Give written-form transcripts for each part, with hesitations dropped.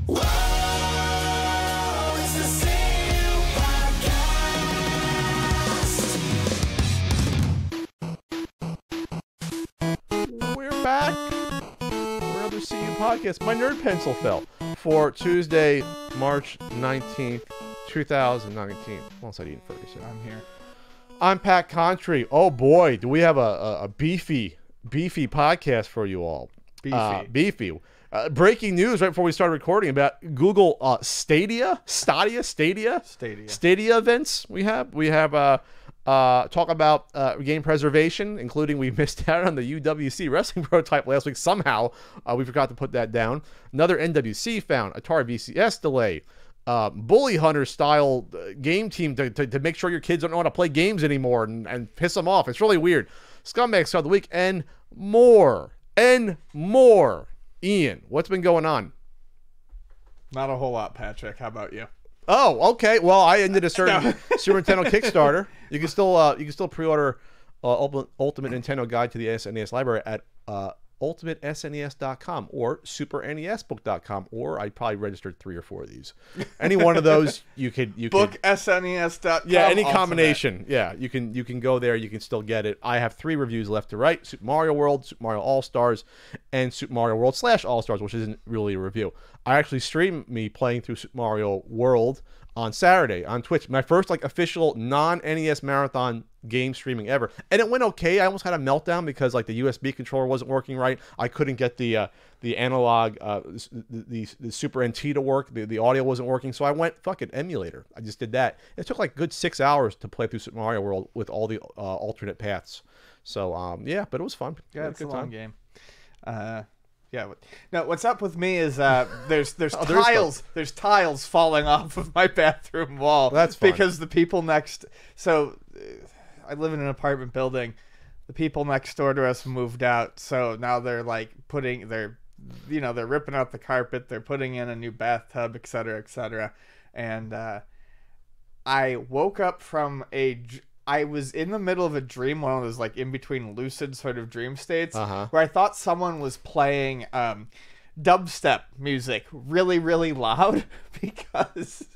Whoa, it's the CU Podcast. We're back for another CU Podcast. My nerd pencil fell for Tuesday, March 19th, 2019. Alongside Ian Ferguson. I'm here. I'm Pat Contry. Oh boy, do we have a beefy podcast for you all. Beefy. Breaking news right before we started recording about Google Stadia events. We have talk about game preservation, including we missed out on the UWC wrestling prototype last week. Somehow we forgot to put that down. Another NWC found. Atari VCS delay. Bully Hunter style game team to make sure your kids don't know how to play games anymore and piss them off. It's really weird. Scumbags of the week and more. Ian, what's been going on? Not a whole lot, Patrick. How about you? Oh, okay. Well, I ended a certain Super Nintendo Kickstarter. You can still pre-order Ultimate Nintendo Guide to the SNES Library at ultimatesnes.com or supernesbook.com, or I probably registered 3 or 4 of these. Any one of those you could SNES.com. Yeah, any combination. Yeah, you can go there. You can still get it. I have 3 reviews left to write: Super Mario World, Super Mario All Stars, and Super Mario World / All Stars, which isn't really a review. I actually streamed me playing through Super Mario World on Saturday on Twitch. My first official non-NES marathon game streaming ever, and it went okay. I almost had a meltdown because the USB controller wasn't working right. I couldn't get the analog the Super NT to work. The audio wasn't working, so I went fucking emulator. I just did that. It took good 6 hours to play through Super Mario World with all the alternate paths. So yeah, but it was fun. Yeah, it's a long game. Yeah. No, what's up with me is there's tiles. There's tiles falling off of my bathroom wall. That's fun. Because the people next. So I live in an apartment building. The people next door to us moved out, so now they're they're ripping out the carpet. They're putting in a new bathtub, etc., etc. And I woke up from I was in the middle of a dream, one of those in between lucid sort of dream states, where I thought someone was playing dubstep music really, really loud because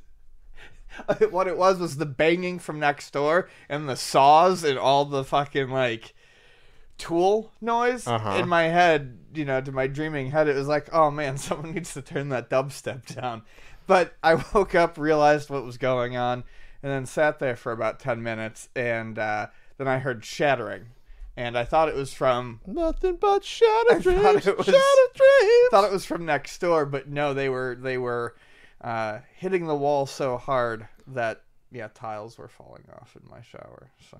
what it was the banging from next door and the saws and all the fucking tool noise in my head, to my dreaming head. It was oh man, someone needs to turn that dubstep down. But I woke up, realized what was going on, and then sat there for about 10 minutes, and then I heard shattering. And I thought it was from... Nothing but shattered dreams, shattered dreams. Thought it was from next door, but no, they were hitting the wall so hard that, tiles were falling off in my shower. So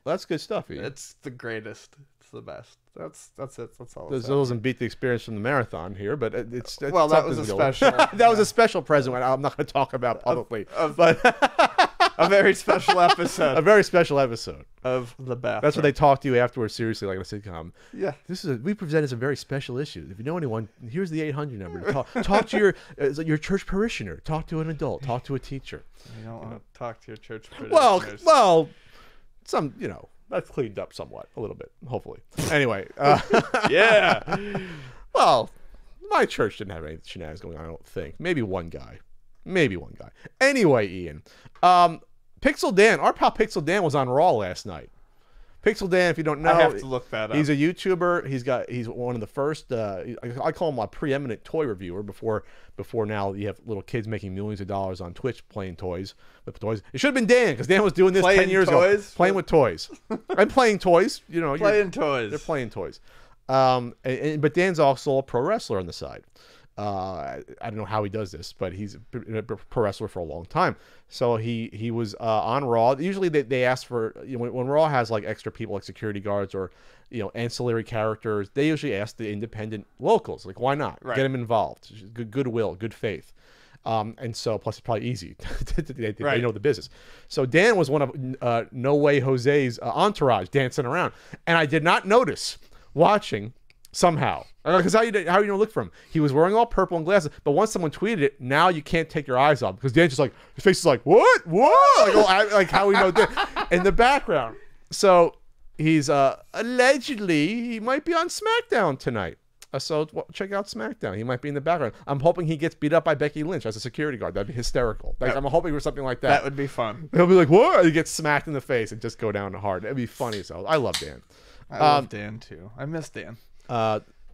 that's good stuff, Ian. It's the greatest. It's the best. That's it. That's all. It doesn't beat the experience from the marathon here, but it's well, that was a special. That was a special present. I'm not going to talk about publicly, but a very special episode. A very special episode of the bathroom. That's what they talk to you afterwards, seriously, like a sitcom. Yeah, we presented some very special issues. If you know anyone, here's the 800 number. Talk to your church parishioner. Talk to an adult. Talk to a teacher. You don't want to talk to your church parishioners. Well, some that's cleaned up somewhat, a little bit, hopefully. Anyway, yeah. Well, my church didn't have any shenanigans going on, I don't think. Maybe one guy. Anyway, Ian, Pixel Dan, our pal Pixel Dan was on Raw last night. Pixel Dan, if you don't know, I have to look that up. He's a YouTuber. He's one of the first. I call him a preeminent toy reviewer. Before now, you have little kids making millions of dollars on Twitch playing toys with toys. It should have been Dan, because Dan was doing this 10 years ago. Playing with toys. I'm playing toys. Playing toys. They're playing toys. But Dan's also a pro wrestler on the side. I don't know how he does this, but he's a pro wrestler for a long time. So he was on Raw. Usually they ask for, when Raw has extra people, security guards or ancillary characters, they usually ask the independent locals, why not? Right. Get them involved. Goodwill, good faith. And so, plus it's probably easy. They know the business. So Dan was one of No Way Jose's entourage dancing around, and I did not notice watching somehow, because how you look for him? He was wearing all purple and glasses, but once someone tweeted it, now you can't take your eyes off, because Dan's just his face is what how we know that in the background. So he's allegedly he might be on SmackDown tonight. So check out SmackDown. He might be in the background. I'm hoping he gets beat up by Becky Lynch as a security guard. That'd be hysterical. Like, I'm hoping for something like that. That would be fun. He'll be like, "What?" He gets smacked in the face and just go down hard. That'd be funny. So I love Dan. I love Dan too. I miss Dan.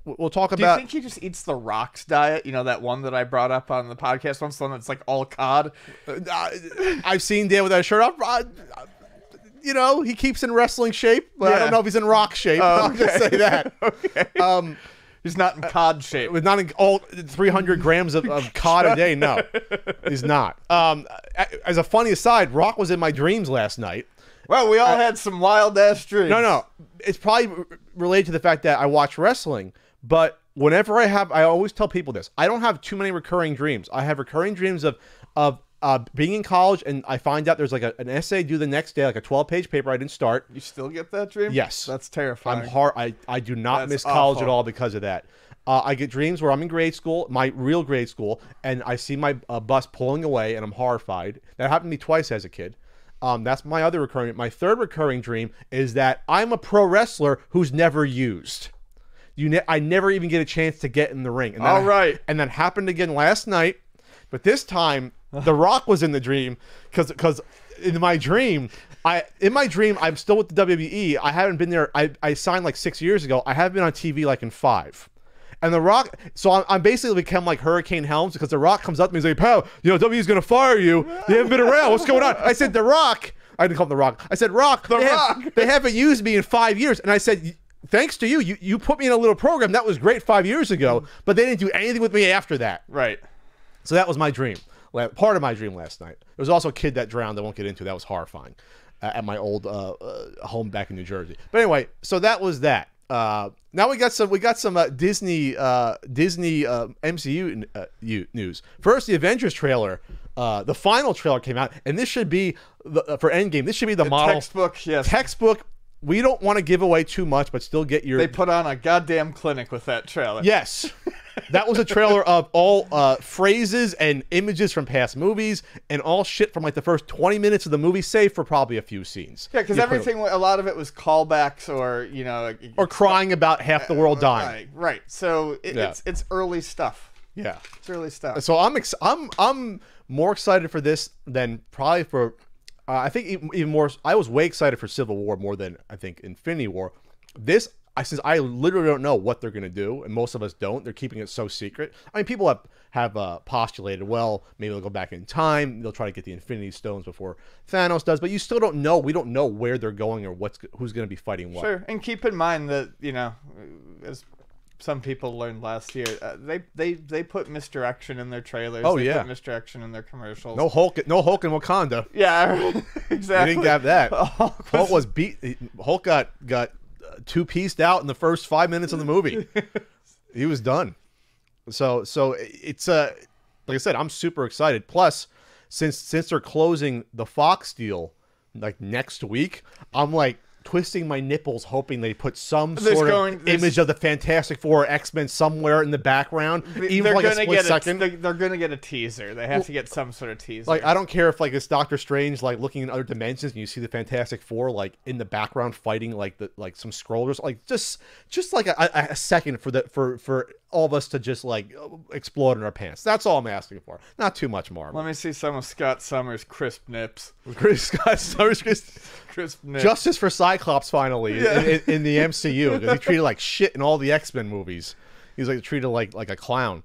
We'll talk Do about. you think he just eats the Rock's diet? You know, that one that I brought up on the podcast once, the one that's like all cod? I've seen Dan without a shirt on. You know, he keeps in wrestling shape, but I don't know if he's in rock shape. I'll just say that. Okay. He's not in cod shape. With not in all 300 grams of cod a day. No, he's not. As a funny aside, Rock was in my dreams last night. Well, we all had some wild-ass dreams. No. It's probably related to the fact that I watch wrestling, but whenever I always tell people this. I don't have too many recurring dreams. I have recurring dreams of being in college, and I find out there's like an essay due the next day, like a 12-page paper I didn't start. You still get that dream? Yes. That's terrifying. I do not miss college at all because of that. I get dreams where I'm in grade school, my real grade school, and I see my bus pulling away, and I'm horrified. That happened to me twice as a kid. That's my other recurring. My third recurring dream is that I'm a pro wrestler who's never used. I never even get a chance to get in the ring. And and that happened again last night, but this time The Rock was in the dream because in my dream I'm still with the WWE. I haven't been there. I signed like 6 years ago. I haven't been on TV like in 5. And The Rock, so I'm basically become like Hurricane Helms because The Rock comes up to me and he's like, "Pal, you know WWE's gonna fire you. They haven't been around. What's going on?" I said, "The Rock." I didn't call him The Rock. I said, "Rock, they haven't used me in 5 years." And I said, "Thanks to you, you put me in a little program that was great 5 years ago, but they didn't do anything with me after that." Right. So that was my dream. Part of my dream last night. There was also a kid that drowned. I won't get into. That was horrifying at my old home back in New Jersey. But anyway, so that was that. Now we got some Disney MCU news. First, the Avengers trailer, the final trailer came out, and this should be for Endgame. This should be the model textbook. Yes, textbook. We don't want to give away too much, but still get your. They put on a goddamn clinic with that trailer. Yes. That was a trailer of all phrases and images from past movies and all shit from like the first 20 minutes of the movie, save for probably a few scenes. Yeah, because everything, a lot of it was callbacks or, you know. Or crying about half the world dying. Right. So it's early stuff. Yeah. It's early stuff. So I'm more excited for this than probably for, I think even more, I was way excited for Civil War more than I think Infinity War. Since I literally don't know what they're going to do, and most of us don't, they're keeping it so secret. I mean, people have postulated, well, maybe they'll go back in time, they'll try to get the Infinity Stones before Thanos does, but you still don't know. We don't know where they're going or who's going to be fighting what. Sure, and keep in mind that, you know, as some people learned last year, they put misdirection in their trailers. They put misdirection in their commercials. No Hulk in Wakanda. Yeah, exactly. We didn't have that. Hulk was beat. Hulk got two-pieced out in the first 5 minutes of the movie. He was done. So it's like I said, I'm super excited. Plus, since they're closing the Fox deal like next week, I'm like twisting my nipples hoping they put some sort of image of the Fantastic Four or X-Men somewhere in the background, even for like a split second. They're gonna get a teaser. They have to get some sort of teaser. Like, I don't care if like it's Doctor Strange like looking in other dimensions and you see the Fantastic Four like in the background fighting like some scrollers, like just like a second for all of us to just like explode in our pants. That's all I'm asking for. Not too much more. Let me see some of Scott Summers' crisp nips. Scott Summers' crisp nips. Justice for Cyclops finally in the MCU, because he treated like shit in all the X-Men movies. He's like treated like a clown.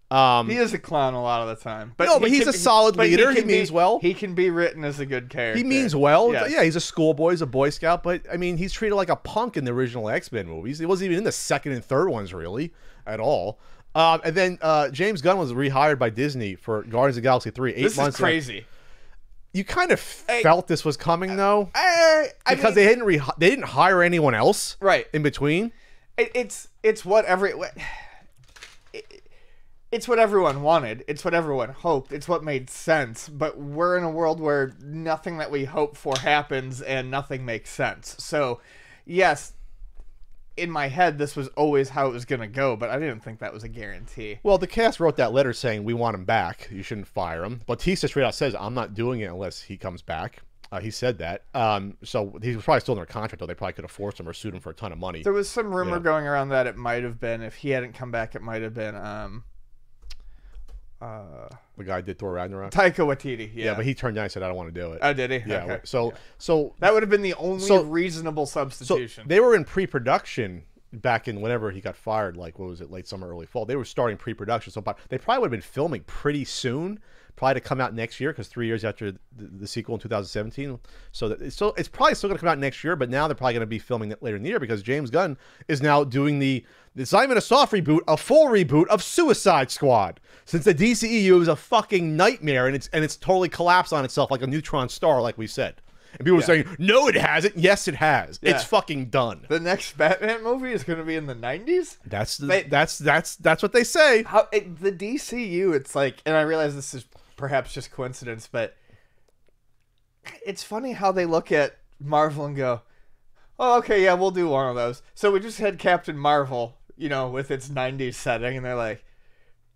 He is a clown a lot of the time. But he's a solid leader. He means well. He can be written as a good character. He means well. Yes. Yeah, he's a schoolboy. He's a Boy Scout. But, I mean, he's treated like a punk in the original X-Men movies. He wasn't even in the second and third ones, really, at all. And then James Gunn was rehired by Disney for Guardians of the Galaxy 3 8 months. This is crazy. You kind of felt this was coming, though? Because they didn't hire anyone else in between. It's what everyone wanted. It's what everyone hoped. It's what made sense. But we're in a world where nothing that we hope for happens and nothing makes sense. So, yes, in my head, this was always how it was going to go, but I didn't think that was a guarantee. Well, the cast wrote that letter saying, we want him back. You shouldn't fire him. Bautista straight out says, I'm not doing it unless he comes back. He said that. So he was probably still under contract, though. They probably could have forced him or sued him for a ton of money. There was some rumor going around that it might have been, if he hadn't come back, it might have been The guy did Thor Ragnarok. Taika Waititi. Yeah, but he turned down and said, "I don't want to do it." Oh, did he? Yeah. Okay. So that would have been the only reasonable substitution. So they were in pre-production back in whenever he got fired. Like, what was it? Late summer, early fall. They were starting pre-production. So they probably would have been filming pretty soon. Probably to come out next year, because 3 years after the sequel in 2017. So it's probably still going to come out next year, but now they're probably going to be filming it later in the year because James Gunn is now doing it's not even a soft reboot, a full reboot of Suicide Squad. Since the DCEU is a fucking nightmare and it's totally collapsed on itself like a neutron star, like we said. And people were saying, no, it hasn't. Yes, it has. Yeah. It's fucking done. The next Batman movie is going to be in the 90s? That's what they say. The DCU, it's like, and I realize this is perhaps just coincidence, but it's funny how they look at Marvel and go, oh, okay, yeah, we'll do one of those. So we just had Captain Marvel, with its 90s setting, and they're like,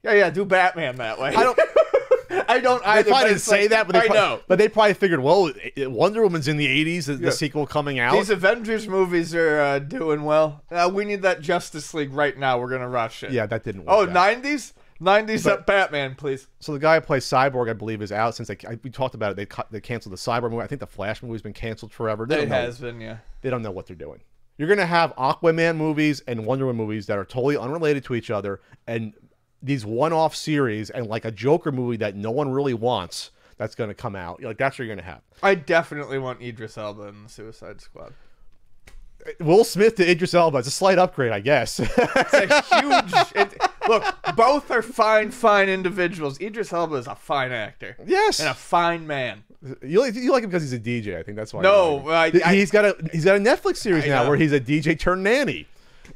yeah, do Batman that way. I don't either. They probably didn't say that, but know. But they probably figured, well, Wonder Woman's in the 80s, the sequel coming out. These Avengers movies are doing well. We need that Justice League right now. We're going to rush it. Yeah, that didn't work. Oh, 90s? 90s Batman, please. So the guy who plays Cyborg, I believe, is out since we talked about it. They canceled the Cyborg movie. I think the Flash movie's been canceled forever. It has been, yeah. They don't know what they're doing. You're going to have Aquaman movies and Wonder Woman movies that are totally unrelated to each other, and these one-off series and like a Joker movie that no one really wants that's going to come out. Like, that's what you're going to have. I definitely want Idris Elba in the Suicide Squad. Will Smith to Idris Elba. It's a slight upgrade, I guess. It's a huge... Look, both are fine individuals. Idris Elba is a fine actor. Yes. And a fine man. You like him because he's a DJ. I think that's why. No. He's got a Netflix series now where he's a DJ turned nanny.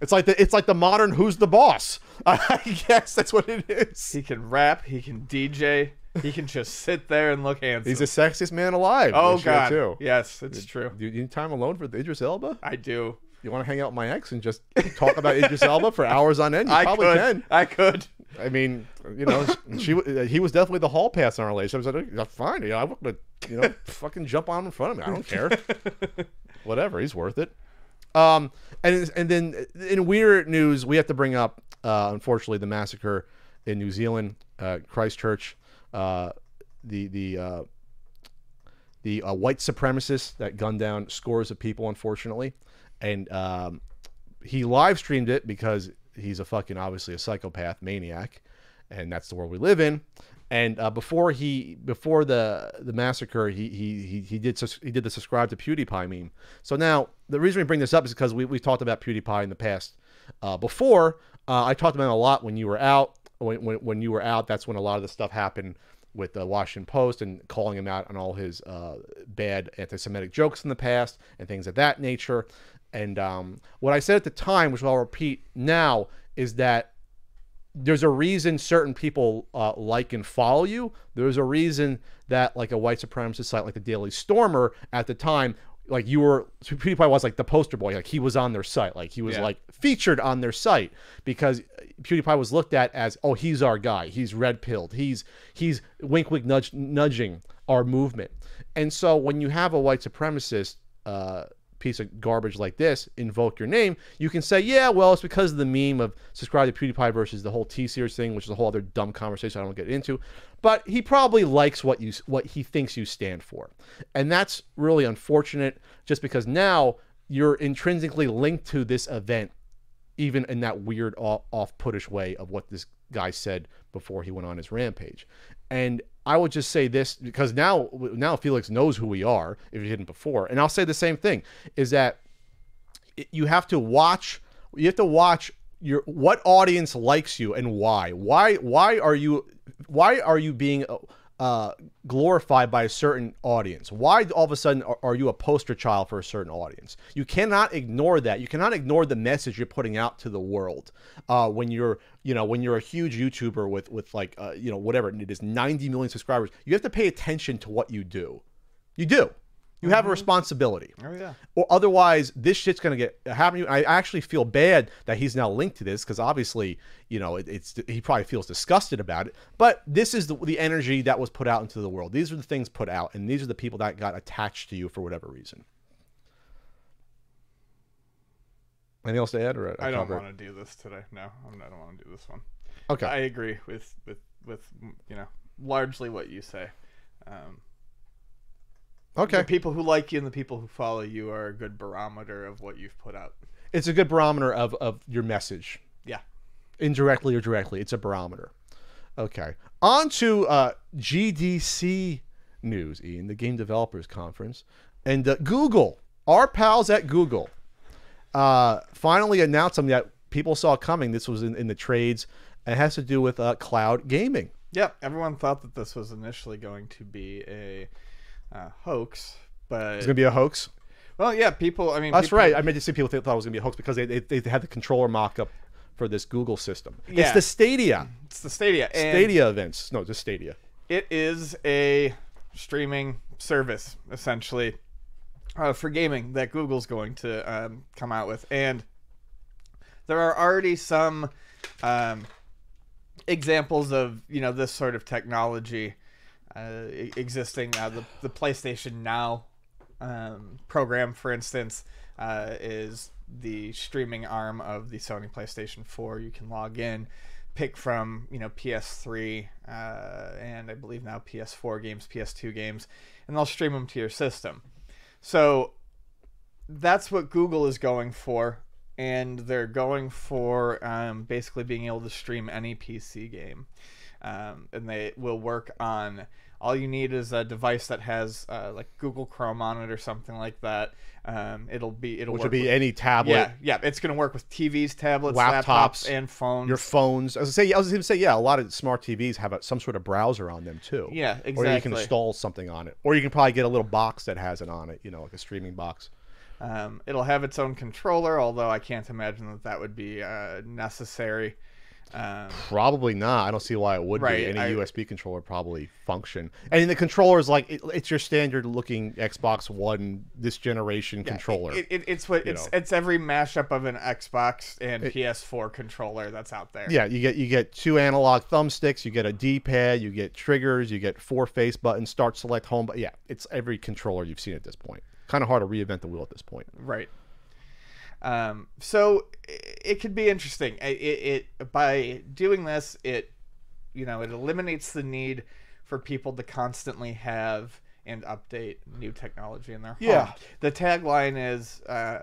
It's like the modern Who's the Boss. I guess that's what it is. He can rap. He can DJ. He can just sit there and look handsome. He's the sexiest man alive. Oh, God. Too. Yes, it's true. Do you need time alone for Idris Elba? I do. You want to hang out with my ex and just talk about Idris Elba for hours on end? You probably can. I could. I mean, he was definitely the hall pass in our relationship. I was like, fine. I want to, fucking jump on in front of me. I don't care. Whatever. He's worth it. And then in weird news, we have to bring up, unfortunately, the massacre in New Zealand, Christchurch, the white supremacists that gunned down scores of people, unfortunately, and he live streamed it because he's obviously a psychopath maniac, and that's the world we live in. And before the massacre, he did the subscribe to PewDiePie meme. So now the reason we bring this up is because we talked about PewDiePie in the past. Before I talked about him a lot when you were out. When you were out, that's when a lot of the stuff happened with the Washington Post and calling him out on all his bad anti-Semitic jokes in the past and things of that nature. And what I said at the time, which I'll repeat now, is that there's a reason certain people like and follow you. There's a reason that like a white supremacist site like the Daily Stormer at the time, like PewDiePie was like the poster boy, like he was on their site, like he was like featured on their site because PewDiePie was looked at as, oh, he's our guy, he's red pilled, he's wink wink nudging our movement. And so when you have a white supremacist piece of garbage like this invoke your name, you can say, yeah, well, it's because of the meme of subscribe to PewDiePie versus the whole T-Series thing, which is a whole other dumb conversation I don't get into. But he probably likes what he thinks you stand for. And that's really unfortunate, just because now you're intrinsically linked to this event, even in that weird off-putish way of what this guy said before he went on his rampage. And I would just say this, because now Felix knows who we are, if he didn't before. And I'll say the same thing, is that you have to watch what audience likes you and why. Why are you being glorified by a certain audience? Why all of a sudden are you a poster child for a certain audience? You cannot ignore that. You cannot ignore the message you're putting out to the world when you're a huge YouTuber with like whatever it is, 90 million subscribers. You have to pay attention to what you do. You do. You have a responsibility. Oh yeah. Or otherwise, this shit's gonna get happen. I actually feel bad that he's now linked to this because obviously, you know, he probably feels disgusted about it. But this is the energy that was put out into the world. These are the things put out, and these are the people that got attached to you for whatever reason. Anything else to add? Or I don't want to do this today. No, I don't want to do this one. Okay. I agree with you know, largely what you say. Okay. The people who like you and the people who follow you are a good barometer of what you've put out. It's a good barometer of your message. Yeah. Indirectly or directly, it's a barometer. Okay. On to GDC news, Ian, the Game Developers Conference. And Google, our pals at Google, finally announced something that people saw coming. This was in the trades. It has to do with cloud gaming. Yeah, everyone thought that this was initially going to be a hoax, but It's going to be a hoax? well, yeah, people. I mean, That's people, right. I meant to see people thought it was going to be a hoax because they had the controller mock-up for this Google system. Yeah. It's the Stadia. It's the Stadia. And Stadia events. No, just Stadia. it is a streaming service essentially for gaming that Google's going to come out with, and there are already some examples of, you know, this sort of technology existing. The PlayStation Now program, for instance, is the streaming arm of the Sony PlayStation 4. You can log in, pick from, you know, PS3 and I believe now PS4 games, PS2 games, and they'll stream them to your system. So that's what Google is going for, and they're going for basically being able to stream any PC game, and they will work on. All you need is a device that has like Google Chrome on it or something like that. Which Would be any tablet. Yeah. It's going to work with TVs, tablets, Laptops, laptops, and phones. Your phones. I was going to say, yeah, a lot of smart TVs have some sort of browser on them too. Yeah, exactly. Or you can install something on it. Or you can probably get a little box that has it on it, you know, like a streaming box. It'll have its own controller, although I can't imagine that would be necessary. Probably not. I don't see why it would Right, be. Any USB controller probably function. And the controller is like it's your standard looking Xbox One this generation controller. It's every mashup of an Xbox and PS4 controller that's out there. Yeah, you get 2 analog thumbsticks, you get a D-pad, you get triggers, you get 4 face buttons, start, select, home. But yeah, it's every controller you've seen at this point. Kind of hard to reinvent the wheel at this point. Right. So it could be interesting. It by doing this, it eliminates the need for people to constantly have and update new technology in their home. Yeah. The tagline is I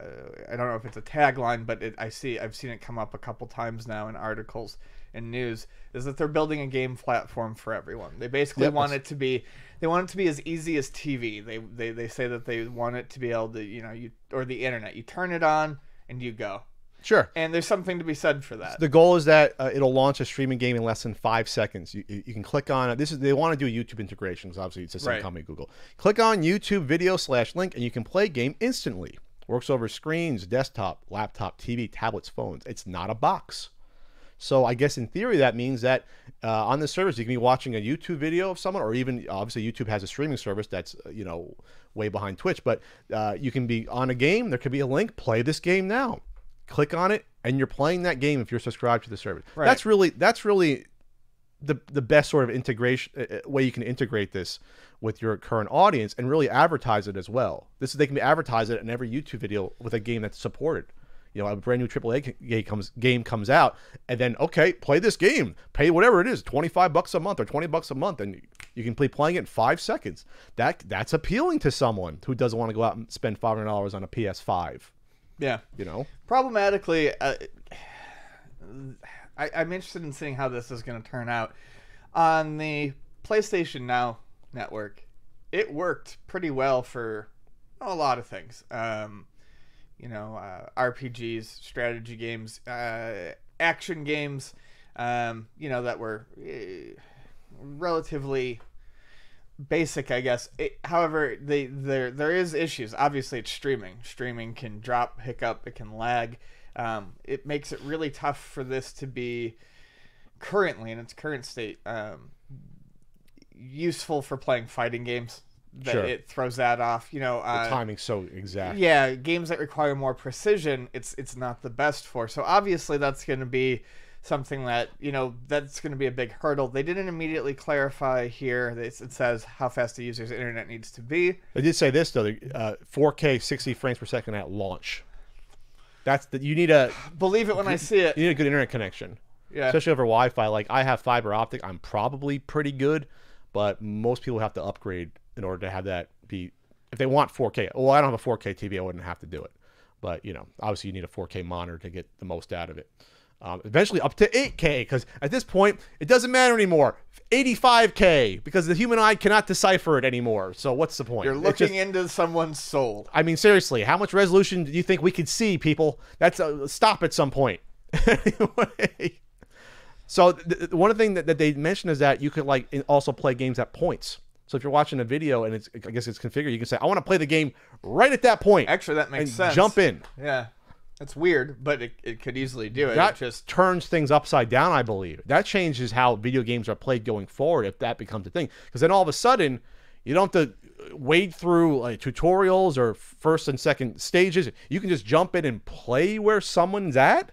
don't know if it's a tagline, but I've seen it come up a couple times now in articles and news, is that they're building a game platform for everyone. They basically want it to be as easy as TV. They say that they want it to be able to, or the internet. You turn it on and you go. Sure. And there's something to be said for that. The goal is that it'll launch a streaming game in less than 5 seconds. You can click on it. They want to do a YouTube integration because obviously it's the same company, Google. Click on YouTube video /link and you can play a game instantly. Works over screens, desktop, laptop, TV, tablets, phones. It's not a box. So I guess in theory that means that on the service you can be watching a YouTube video of someone, or even obviously YouTube has a streaming service that's way behind Twitch, but you can be on a game. There could be a link. Play this game now. Click on it, and you're playing that game if you're subscribed to the service. Right. That's really the best sort of integration way you can integrate this with your current audience and really advertise it as well. They can advertise it in every YouTube video with a game that's supported. A brand new AAA game comes out, and then play this game. Pay whatever it is, $25 a month or $20 a month, and you can be playing it in 5 seconds. That's appealing to someone who doesn't want to go out and spend $500 on a PS5. Yeah. Problematically, I'm interested in seeing how this is going to turn out. On the PlayStation Now network, it worked pretty well for a lot of things. RPGs, strategy games, action games, that were relatively basic, I guess. However, there is issues. Obviously, it's streaming. Streaming can drop, hiccup, it can lag. It makes it really tough for this to be currently, in its current state, useful for playing fighting games. that Sure. it throws that off. The timing's so exact. Yeah, games that require more precision, it's not the best for. So obviously that's going to be something that, that's going to be a big hurdle. They didn't immediately clarify here. It says how fast the user's internet needs to be. They did say this though, 4K 60 frames per second at launch. You need a Believe it when I see it. You need a good internet connection. Yeah. Especially over Wi-Fi. Like I have fiber optic, I'm probably pretty good, but most people have to upgrade in order to have that be, if they want 4K. Well, I don't have a 4K TV, I wouldn't have to do it. But, obviously you need a 4K monitor to get the most out of it. Eventually up to 8K, because at this point, it doesn't matter anymore. 85K, because the human eye cannot decipher it anymore. So what's the point? You're looking into someone's soul. I mean, seriously, how much resolution do you think we could see, people? That's stop at some point. Anyway. So one thing that they mentioned is that you could also play games at points. So if you're watching a video and I guess it's configured, you can say, I want to play the game right at that point. Actually, that makes sense. Jump in. Yeah. That's weird, but it could easily do it. That it just turns things upside down, I believe. That changes how video games are played going forward if that becomes a thing. Because then all of a sudden, you don't have to wade through tutorials or first and second stages. You can just jump in and play where someone's at.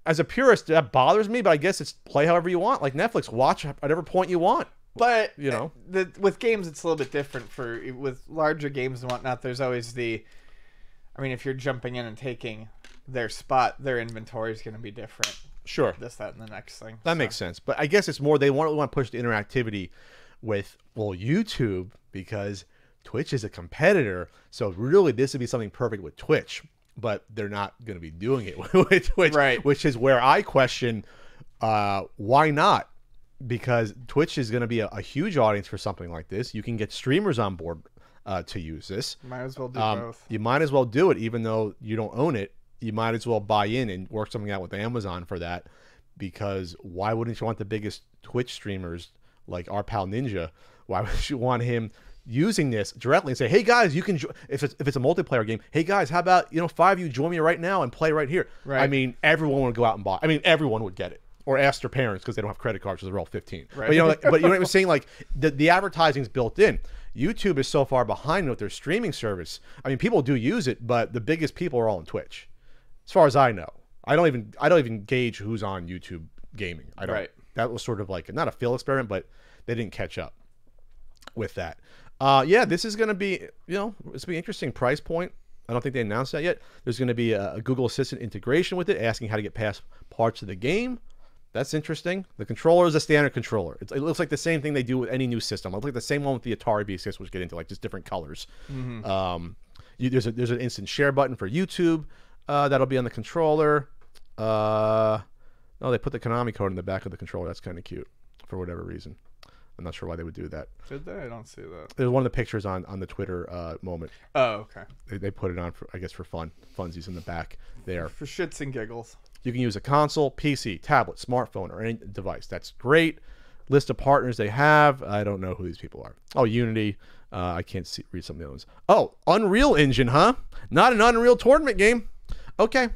As a purist, that bothers me, but I guess it's play however you want. Like Netflix, watch at whatever point you want. But with games, it's a little bit different. With larger games and whatnot, there's always if you're jumping in and taking their spot, their inventory is going to be different. Sure. This, that, and the next thing. That makes sense. But I guess it's more they want to push the interactivity with YouTube, because Twitch is a competitor. So really, this would be something perfect with Twitch. But they're not going to be doing it with Twitch, right? Which is where I question why not? Because Twitch is going to be a huge audience for something like this. You can get streamers on board to use this. Might as well do both. You might as well do it, even though you don't own it. You might as well buy in and work something out with Amazon for that. Because why wouldn't you want the biggest Twitch streamers like our pal Ninja? Why would you want him using this directly and say, hey guys, you can if it's a multiplayer game, hey guys, how about 5 of you join me right now and play right here? Right. I mean, everyone would go out and buy. I mean, everyone would get it or ask their parents because they don't have credit cards because they're all 15. Right. But you know what I'm saying? Like the advertising's built in. YouTube is so far behind with their streaming service. I mean, people do use it, but the biggest people are all on Twitch, as far as I know. I don't even gauge who's on YouTube gaming. I don't. Right. That was sort of like not a field experiment, but they didn't catch up with that. Yeah, this is going to be, it's going to be an interesting price point. I don't think they announced that yet. There's going to be a Google Assistant integration with it, asking how to get past parts of the game. That's interesting. The controller is a standard controller. It looks like the same thing they do with any new system. It looks like the same one with the Atari VCS, which get into just different colors. Mm-hmm. There's an instant share button for YouTube that'll be on the controller. Oh, they put the Konami code in the back of the controller. That's kind of cute for whatever reason. I'm not sure why they would do that. Did they? I don't see that. There's one of the pictures on the Twitter moment. Oh, okay. They put it on for, I guess, for funsies in the back there. For shits and giggles. You can use a console, PC, tablet, smartphone, or any device. That's great. List of partners they have. I don't know who these people are. Oh, Unity. I can't read some of the other ones. Oh, Unreal Engine, huh? Not an Unreal Tournament game. Okay.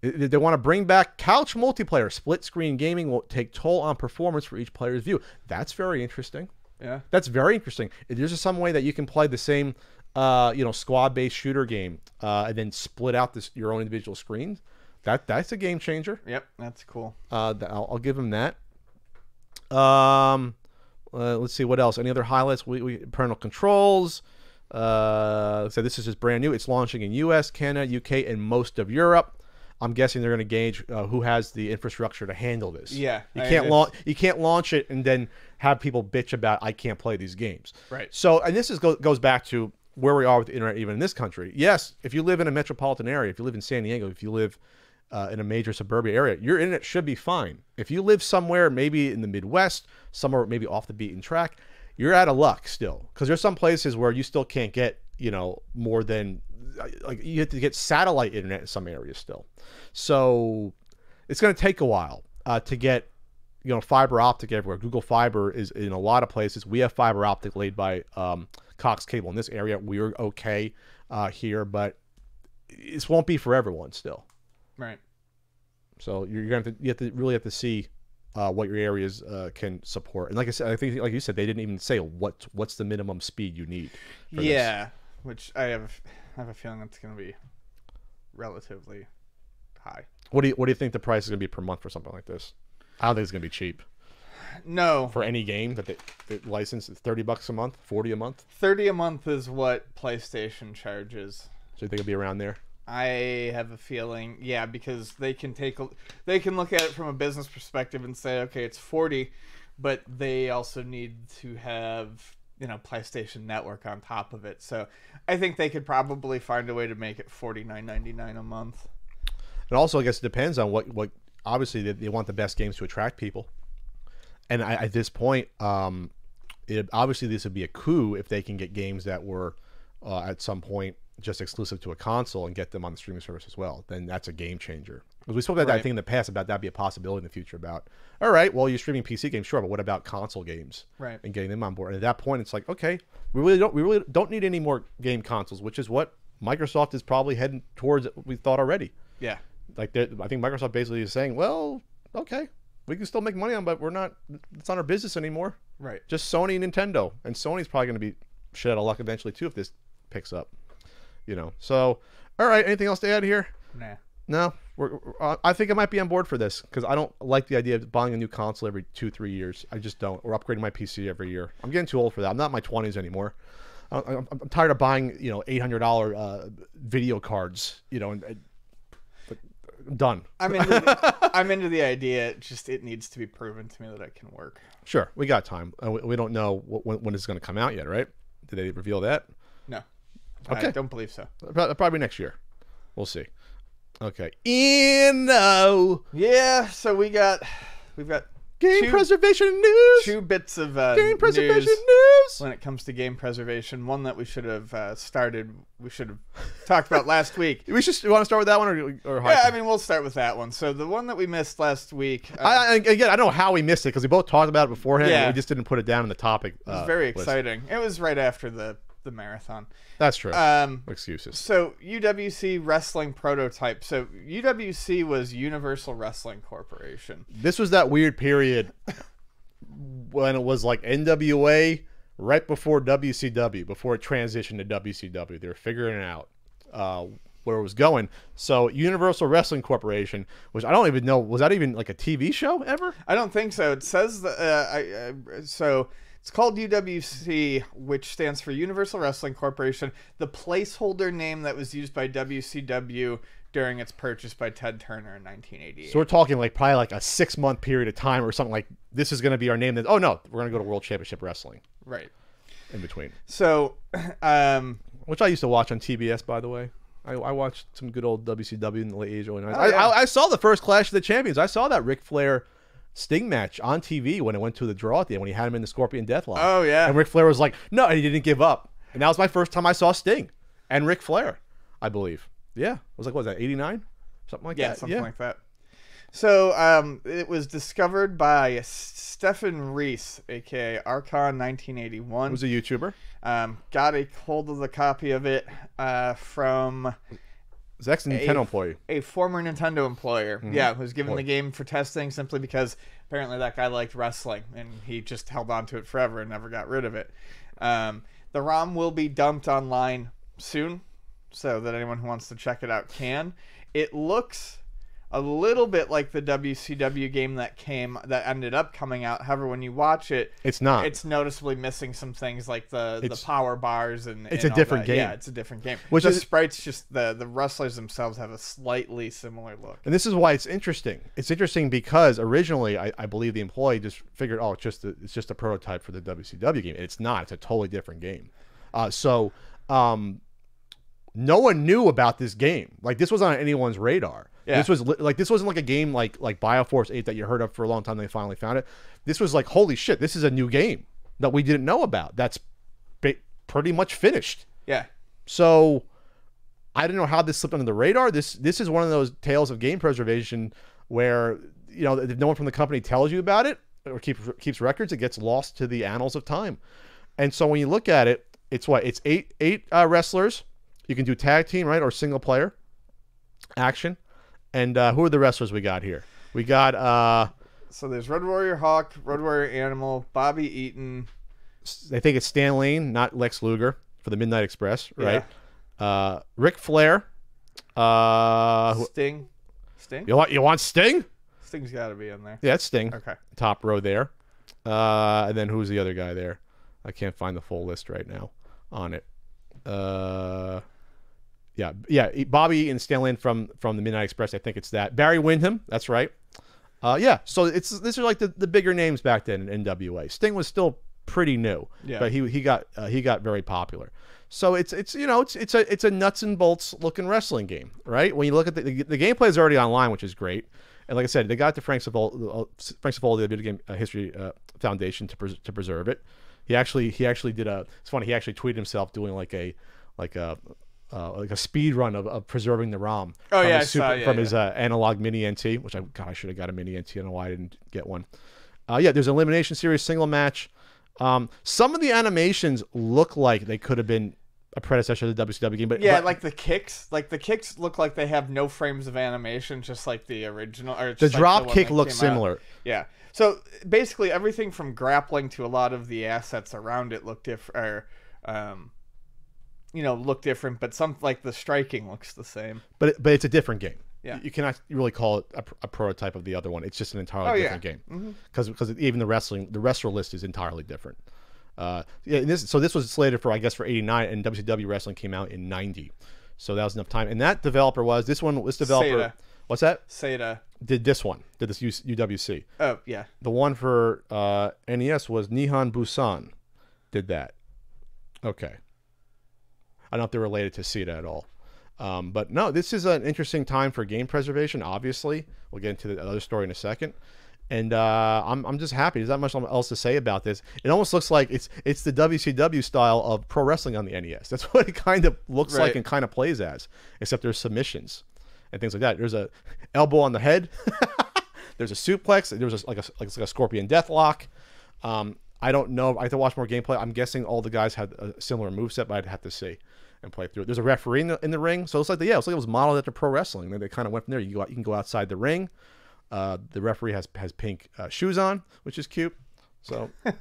They want to bring back couch multiplayer. Split screen gaming will take toll on performance for each player's view. That's very interesting. Yeah. That's very interesting. There's just some way that you can play the same, squad-based shooter game and then split out your own individual screens. That's a game changer. Yep, that's cool. I'll give them that. Let's see what else. Any other highlights? We parental controls. So this is just brand new. It's launching in U.S., Canada, UK, and most of Europe. I'm guessing they're going to gauge who has the infrastructure to handle this. Yeah, you can't launch it and then have people bitch about I can't play these games. Right. So, and this goes back to where we are with the internet, even in this country. Yes, if you live in a metropolitan area, if you live in San Diego, if you live in a major suburban area, your internet should be fine. If you live somewhere maybe in the Midwest, somewhere maybe off the beaten track, you're out of luck still, because there's some places where you still can't get more than you have to get satellite internet in some areas still. So it's going to take a while to get fiber optic everywhere. Google Fiber is in a lot of places. We have fiber optic laid by Cox Cable in this area. We're okay here, but this won't be for everyone still. Right. So you have to really have to see what your areas can support. And like I said, I think like you said, they didn't even say what's the minimum speed you need. For Yeah, which I have a feeling that's going to be relatively high. What do you think the price is going to be per month for something like this? I don't think it's going to be cheap. No. For any game that they license, it's $30 a month, 40 a month. 30 a month is what PlayStation charges. So you think it'll be around there? I have a feeling, yeah, because they can look at it from a business perspective and say, okay, it's 40, but they also need to have, PlayStation Network on top of it. So I think they could probably find a way to make it $49.99 a month. And also, I guess it depends on what obviously they want the best games to attract people. And at this point, obviously this would be a coup if they can get games that were at some point just exclusive to a console and get them on the streaming service as well. Then that's a game changer. Because we spoke about that, I think, in the past about that be a possibility in the future about, all right, well, you're streaming PC games, sure, but what about console games? Right. And getting them on board. And at that point, it's like, okay, we really don't need any more game consoles, which is what Microsoft is probably heading towards. We thought already. Yeah. Like I think Microsoft basically is saying, well, okay, we can still make money on, but we're not. It's not our business anymore. Right. Just Sony and Nintendo, and Sony's probably going to be shit out of luck eventually too if this picks up. So, all right. Anything else to add here? Nah. No. I think I might be on board for this because I don't like the idea of buying a new console every 2-3 years. I just don't. Or upgrading my PC every year. I'm getting too old for that. I'm not in my 20s anymore. I'm tired of buying $800 video cards. I'm done. I'm into the idea. It needs to be proven to me that it can work. Sure, we got time. We don't know when it's going to come out yet, right? Did they reveal that? No. Okay. I don't believe so. Probably next year. We'll see. Okay. Yeah. So we've got game preservation news. 2 bits of game preservation news news when it comes to game preservation. One that we should have talked about last week. You want to start with that one or yeah, I mean, we'll start with that one. So the one that we missed last week. I don't know how we missed it because we both talked about it beforehand. Yeah. And we just didn't put it down in the topic. It was very exciting. It was right after the marathon. That's true. Excuses. So UWC Wrestling Prototype. So UWC was Universal Wrestling Corporation. This was that weird period when it was like NWA right before WCW, before it transitioned to WCW. They were figuring it out where it was going. So Universal Wrestling Corporation, which I don't even know, was that even like a TV show ever? I don't think so. It says so. It's called UWC, which stands for Universal Wrestling Corporation, the placeholder name that was used by WCW during its purchase by Ted Turner in 1988. So we're talking probably like a 6-month period of time or something like this is going to be our name. That, oh, no, we're going to go to World Championship Wrestling. Right. In between. So, which I used to watch on TBS, by the way. I watched some good old WCW in the late 80s, early 90s. Oh, yeah. I saw the first Clash of the Champions. I saw that Ric Flair Sting match on TV when it went to the draw at the end when he had him in the Scorpion Deathlock. Oh, yeah. And Ric Flair was like, no, and he didn't give up. And that was my first time I saw Sting and Ric Flair, I believe. Yeah. It was like, what was that, 89? Something like that. Yeah, something like that. So it was discovered by Stephen Reese, a.k.a. Archon 1981. He was a YouTuber. Got a hold of the copy of it from... His ex-Nintendo employee. A former Nintendo employer. Mm-hmm. Yeah, who was given the game for testing simply because apparently that guy liked wrestling and he just held on to it forever and never got rid of it. The ROM will be dumped online soon so that anyone who wants to check it out can. It looks a little bit like the WCW game that ended up coming out. However, when you watch it, it's not. It's noticeably missing some things like the power bars and it's and a different game. Yeah, it's a different game. Which the sprites, just the wrestlers themselves have a slightly similar look. And this is why it's interesting. It's interesting because originally I believe the employee just figured, oh, it's just a prototype for the WCW game. It's not. It's a totally different game. No one knew about this game. Like, this wasn't on anyone's radar. Yeah. This wasn't like a game like Bioforce 8 that you heard of for a long time. They finally found it. This was like, holy shit, this is a new game that we didn't know about. That's pretty much finished. Yeah. So I don't know how this slipped under the radar. This is one of those tales of game preservation where, if no one from the company tells you about it or keeps records, it gets lost to the annals of time. And so when you look at it, it's eight wrestlers. You can do tag team, right, or single player action. And who are the wrestlers we got here? We got So there's Road Warrior Hawk, Road Warrior Animal, Bobby Eaton. I think it's Stan Lane, not Lex Luger, for the Midnight Express, right? Ric Flair. Sting. Sting? You want Sting? Sting's got to be in there. Yeah, it's Sting. Okay. Top row there. And then who's the other guy there? I can't find the full list right now on it. Yeah, Bobby and Stan Lane from the Midnight Express. I think it's that. Barry Windham. That's right. So these are like the bigger names back then in NWA. Sting was still pretty new, but he got very popular. So it's a nuts and bolts looking wrestling game, right? When you look at the gameplay is already online, which is great. And like I said, they got the Frank Cifaldi, the Video Game History Foundation to preserve it. He actually did it's funny. He actually tweeted himself doing like a speed run of preserving the ROM from his analog mini NT, which I should have got a mini NT. I don't know why I didn't get one. There's an elimination series single match. Some of the animations look like they could have been a predecessor to the WCW game, but like the kicks look like they have no frames of animation, just like the original. Or the drop kick looks similar. Out. Yeah. So basically, everything from grappling to a lot of the assets around it look different. Look different, but some like the striking looks the same. But it's a different game. Yeah, you cannot really call it a prototype of the other one. It's just an entirely different game. Because even the wrestler list is entirely different. This was slated for '89, and WCW wrestling came out in '90, so that was enough time. And that developer this developer. Sega. What's that? Sega did this UWC. Oh yeah. The one for NES was Nihon Busan. Did that? Okay. I don't know if they're related to Sega at all. But no, this is an interesting time for game preservation. Obviously, we'll get into the other story in a second. And I'm just happy. There's not much else to say about this. It almost looks like it's the WCW style of pro wrestling on the NES. That's what it kind of looks like and kind of plays as, except there's submissions and things like that. There's a elbow on the head. There's a suplex. There's like a scorpion deathlock. I don't know. I have to watch more gameplay. I'm guessing all the guys had a similar moveset, but I'd have to see and play through it. There's a referee in the ring, so it's like it was modeled after pro wrestling. Then they kind of went from there. You can go outside the ring. The referee has pink shoes on, which is cute. So, all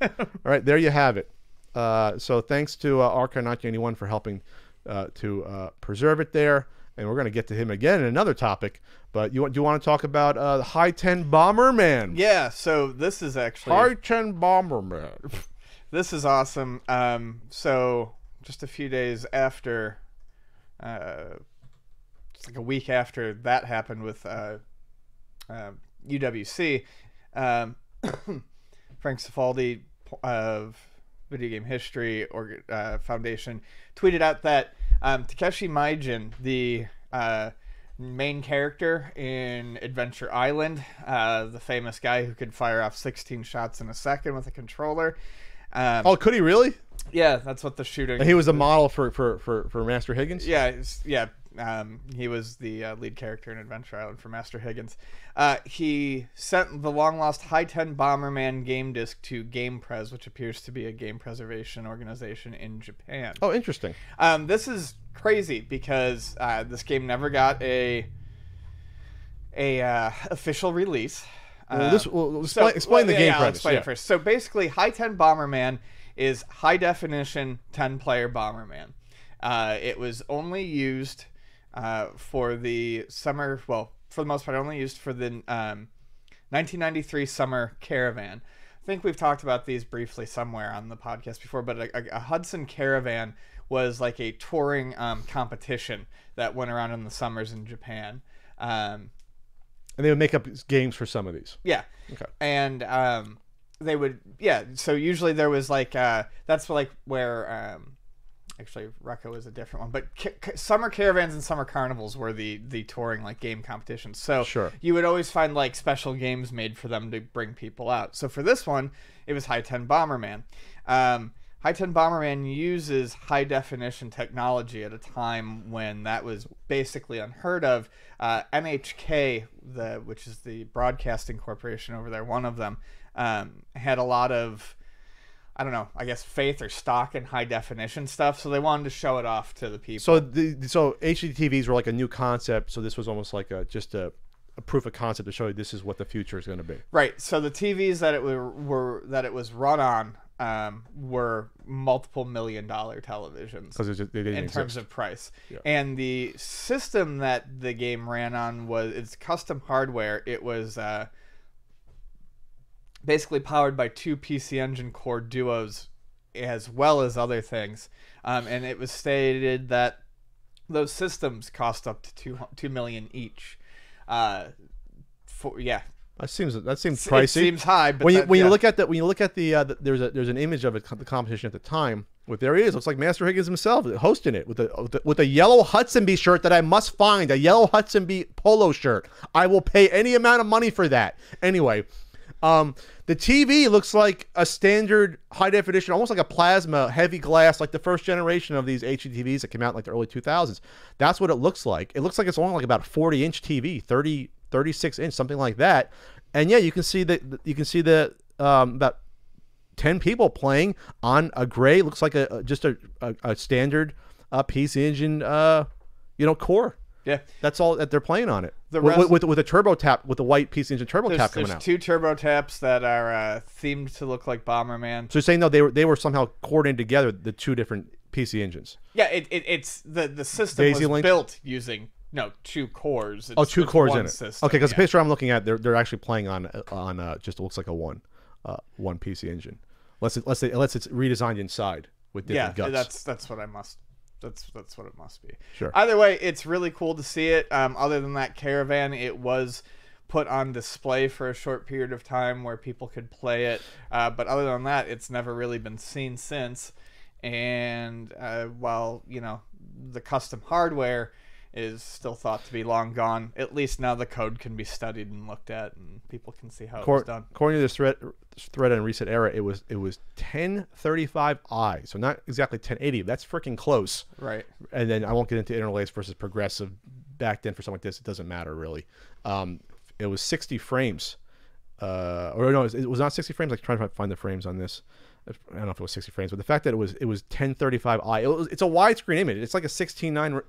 right, there you have it. So thanks to Archive 1981 for helping to preserve it there. And we're going to get to him again in another topic. But do you want to talk about the Hi-Ten Bomberman? Yeah, so this is actually... Hi-Ten Bomberman. This is awesome. So just a few days after... it's like a week after that happened with UWC, Frank Cifaldi of Video Game History Foundation tweeted out that Takeshi Maijin, the main character in Adventure Island, the famous guy who could fire off 16 shots in a second with a controller. Could he really? Yeah, that's what the shooting. And he was a model for Master Higgins. Yeah. He was the lead character in Adventure Island for Master Higgins. He sent the long-lost Hi-Ten Bomberman game disc to GamePres, which appears to be a game preservation organization in Japan. Oh, interesting. This is crazy because this game never got a official release. Explain the game premise. Explain it first. So basically, Hi-Ten Bomberman is high-definition 10-player Bomberman. It was only used for the summer, well, for the most part, only used for the 1993 Summer Caravan. I think we've talked about these briefly somewhere on the podcast before, but a Hudson Caravan was like a touring competition that went around in the summers in Japan. And they would make up games for some of these. Yeah. Okay. And they would, so usually there was like, that's like where... Actually, Recco is a different one, but summer caravans and summer carnivals were the touring like game competitions. So you would always find like special games made for them to bring people out. So for this one, it was Hi-Ten Bomberman. Hi-Ten Bomberman uses high definition technology at a time when that was basically unheard of. NHK, which is the broadcasting corporation over there, one of them, had a lot of, I don't know, I guess faith or stock in high definition stuff, so they wanted to show it off to the people. So so HD TVs were like a new concept. So this was almost like just a a proof of concept to show you this is what the future is going to be. Right. So the TVs that it that it was run on were multiple $1 million televisions in terms of price. Yeah. And the system that the game ran on it's custom hardware. It was basically powered by 2 PC Engine core duos as well as other things. And it was stated that those systems cost up to $2 million each. That seems pricey. It seems high, but when you look at the there's an image of the competition at the time. With there he is, looks like Master Higgins himself hosting it with a yellow Hudson Bee shirt that I must find, a yellow Hudson Bee polo shirt. I will pay any amount of money for that. Anyway, the TV looks like a standard high definition, almost like a plasma heavy glass, like the first generation of these HD TVs that came out in like the early 2000s. That's what it looks like. It looks like it's only like about a 40-inch TV, 36-inch, something like that. And yeah, you can see the about 10 people playing on a gray, looks like just a standard PC Engine core. Yeah, that's all that they're playing on it. With a turbo tap, with the white PC Engine turbo tap coming out. There's 2 turbo taps that are themed to look like Bomberman. So you're saying, no, they were somehow coordinated together, the 2 different PC engines. Yeah, it's the system was built using 2 cores. It's 2 cores in it. System, okay, because the picture I'm looking at, they're actually playing on just looks like a one PC engine. Unless it's redesigned inside with different guts. That's what I must. That's what it must be. Sure. Either way, it's really cool to see it. Other than that caravan, it was put on display for a short period of time where people could play it. But other than that, it's never really been seen since. And while the custom hardware is still thought to be long gone, at least now the code can be studied and looked at, and people can see how it was done. According to this thread on Reset Era, it was 1035i, so not exactly 1080. That's freaking close. Right. And then I won't get into interlace versus progressive. Back then, for something like this, it doesn't matter really. It was 60 frames, or no, it was not 60 frames. Like trying to find the frames on this. I don't know if it was 60 frames, but the fact that it was 1035i, it's a widescreen image. It's like a 16:9.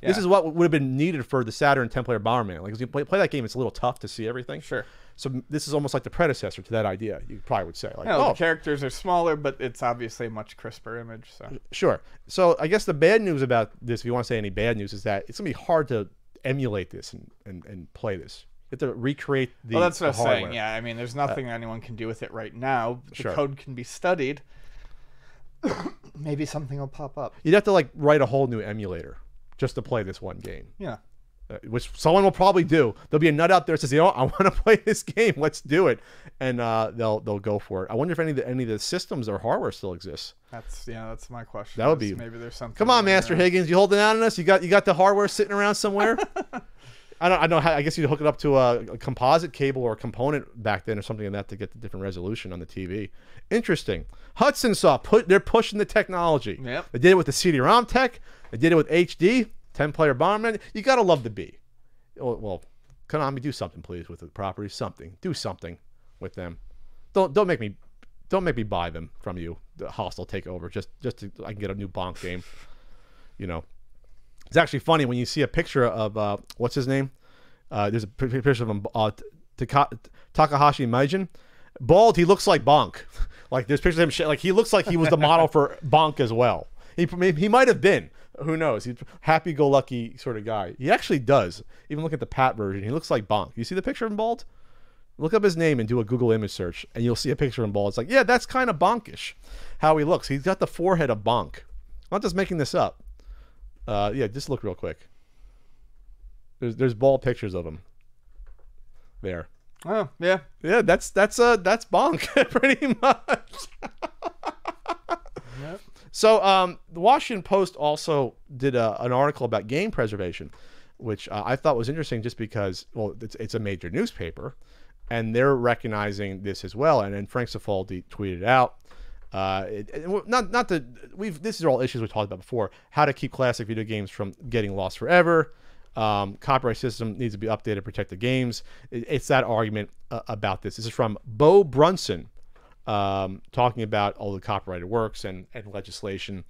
Yeah. This is what would have been needed for the Saturn 10-player Bomberman. Like, as you play that game, it's a little tough to see everything. Sure. So this is almost like the predecessor to that idea. You probably would say, like, the characters are smaller, but it's obviously a much crisper image. So sure. So I guess the bad news about this, if you want to say any bad news, is that it's gonna be hard to emulate this and play this. You have to recreate the. Well, that's what I'm hardware. saying. Yeah, I mean, there's nothing anyone can do with it right now. The sure. code can be studied. Maybe something will pop up. You'd have to like write a whole new emulator just to play this one game. Yeah. Which someone will probably do. There'll be a nut out there that says, I want to play this game. Let's do it, and they'll go for it. I wonder if any of the systems or hardware still exists. That's my question. That would be maybe there's something. Come on, Master Higgins, you holding out on us? You got the hardware sitting around somewhere? I don't know how. I guess you'd hook it up to a composite cable or a component back then or something like that to get the different resolution on the TV. Interesting. Hudson Soft they're pushing the technology. Yep. They did it with the CD-ROM tech. They did it with HD 10-player Bomberman. You gotta love the B. Well, Konami, do something please with the property. Do something with them. Don't make me buy them from you. The hostile takeover just so I can get a new Bonk game. It's actually funny when you see a picture of what's his name. There's a picture of him, Takahashi Maijin. Bald, he looks like Bonk. Like there's pictures of him, like he looks like he was the model for Bonk as well. He might have been. Who knows? He's a happy-go-lucky sort of guy. He actually does. Even look at the Pat version, he looks like Bonk. You see the picture of him bald? Look up his name and do a Google image search, and you'll see a picture of him bald. It's like, yeah, that's kind of Bonkish, how he looks. He's got the forehead of Bonk. I'm not just making this up. Yeah, just look real quick. There's bald pictures of him. There. Oh yeah. Yeah, that's Bonk pretty much. Yep. So the Washington Post also did an article about game preservation, which I thought was interesting just because, well, it's a major newspaper, and they're recognizing this as well. And then Frank Cifaldi tweeted out, these are all issues we talked about before, how to keep classic video games from getting lost forever. Copyright system needs to be updated to protect the games. It's that argument about this. This is from Bo Brunson, talking about all the copyrighted works and legislation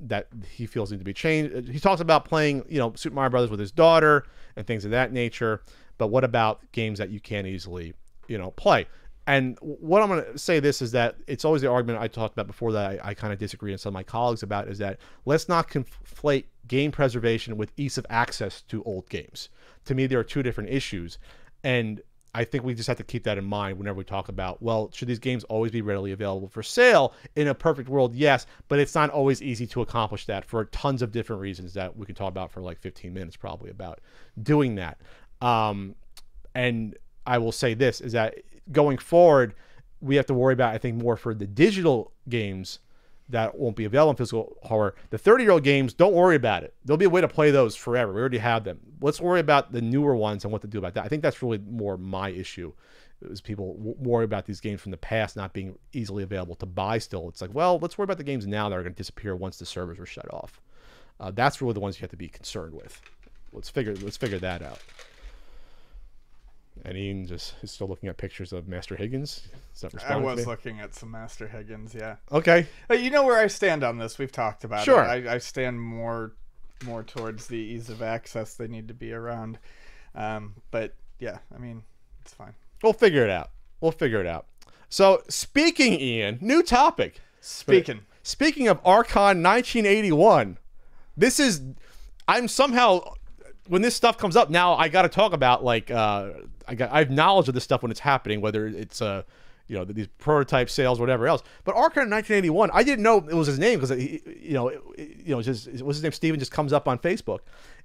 that he feels need to be changed. He talks about playing, Super Mario Brothers with his daughter and things of that nature. But what about games that you can't easily, play? And what I'm going to say this is that it's always the argument I talked about before that I kind of disagree with some of my colleagues about, is that let's not conflate game preservation with ease of access to old games. To me, there are two different issues. And I think we just have to keep that in mind whenever we talk about, well, should these games always be readily available for sale? In a perfect world, yes, but it's not always easy to accomplish that for tons of different reasons that we can talk about for like 15 minutes probably about doing that. And I will say this, is that going forward, we have to worry about, I think, more for the digital games that won't be available in physical hardware. The 30-year-old games, don't worry about it. There'll be a way to play those forever. We already have them. Let's worry about the newer ones and what to do about that. I think that's really more my issue, is people worry about these games from the past not being easily available to buy still. It's like, well, let's worry about the games now that are going to disappear once the servers are shut off. That's really the ones you have to be concerned with. Let's figure that out. And Ian just is still looking at pictures of Master Higgins. I was looking at some Master Higgins, yeah. Okay. You know where I stand on this. We've talked about sure. it. I stand more towards the ease of access. They need to be around. But, yeah, I mean, it's fine. We'll figure it out. So, speaking, Ian, new topic. Speaking of Archon 1981, I'm somehow, when this stuff comes up now, I got to talk about, like, I have knowledge of this stuff when it's happening, whether it's these prototype sales, whatever else. But Archon 1981, I didn't know it was his name because what's his name? Steven just comes up on Facebook,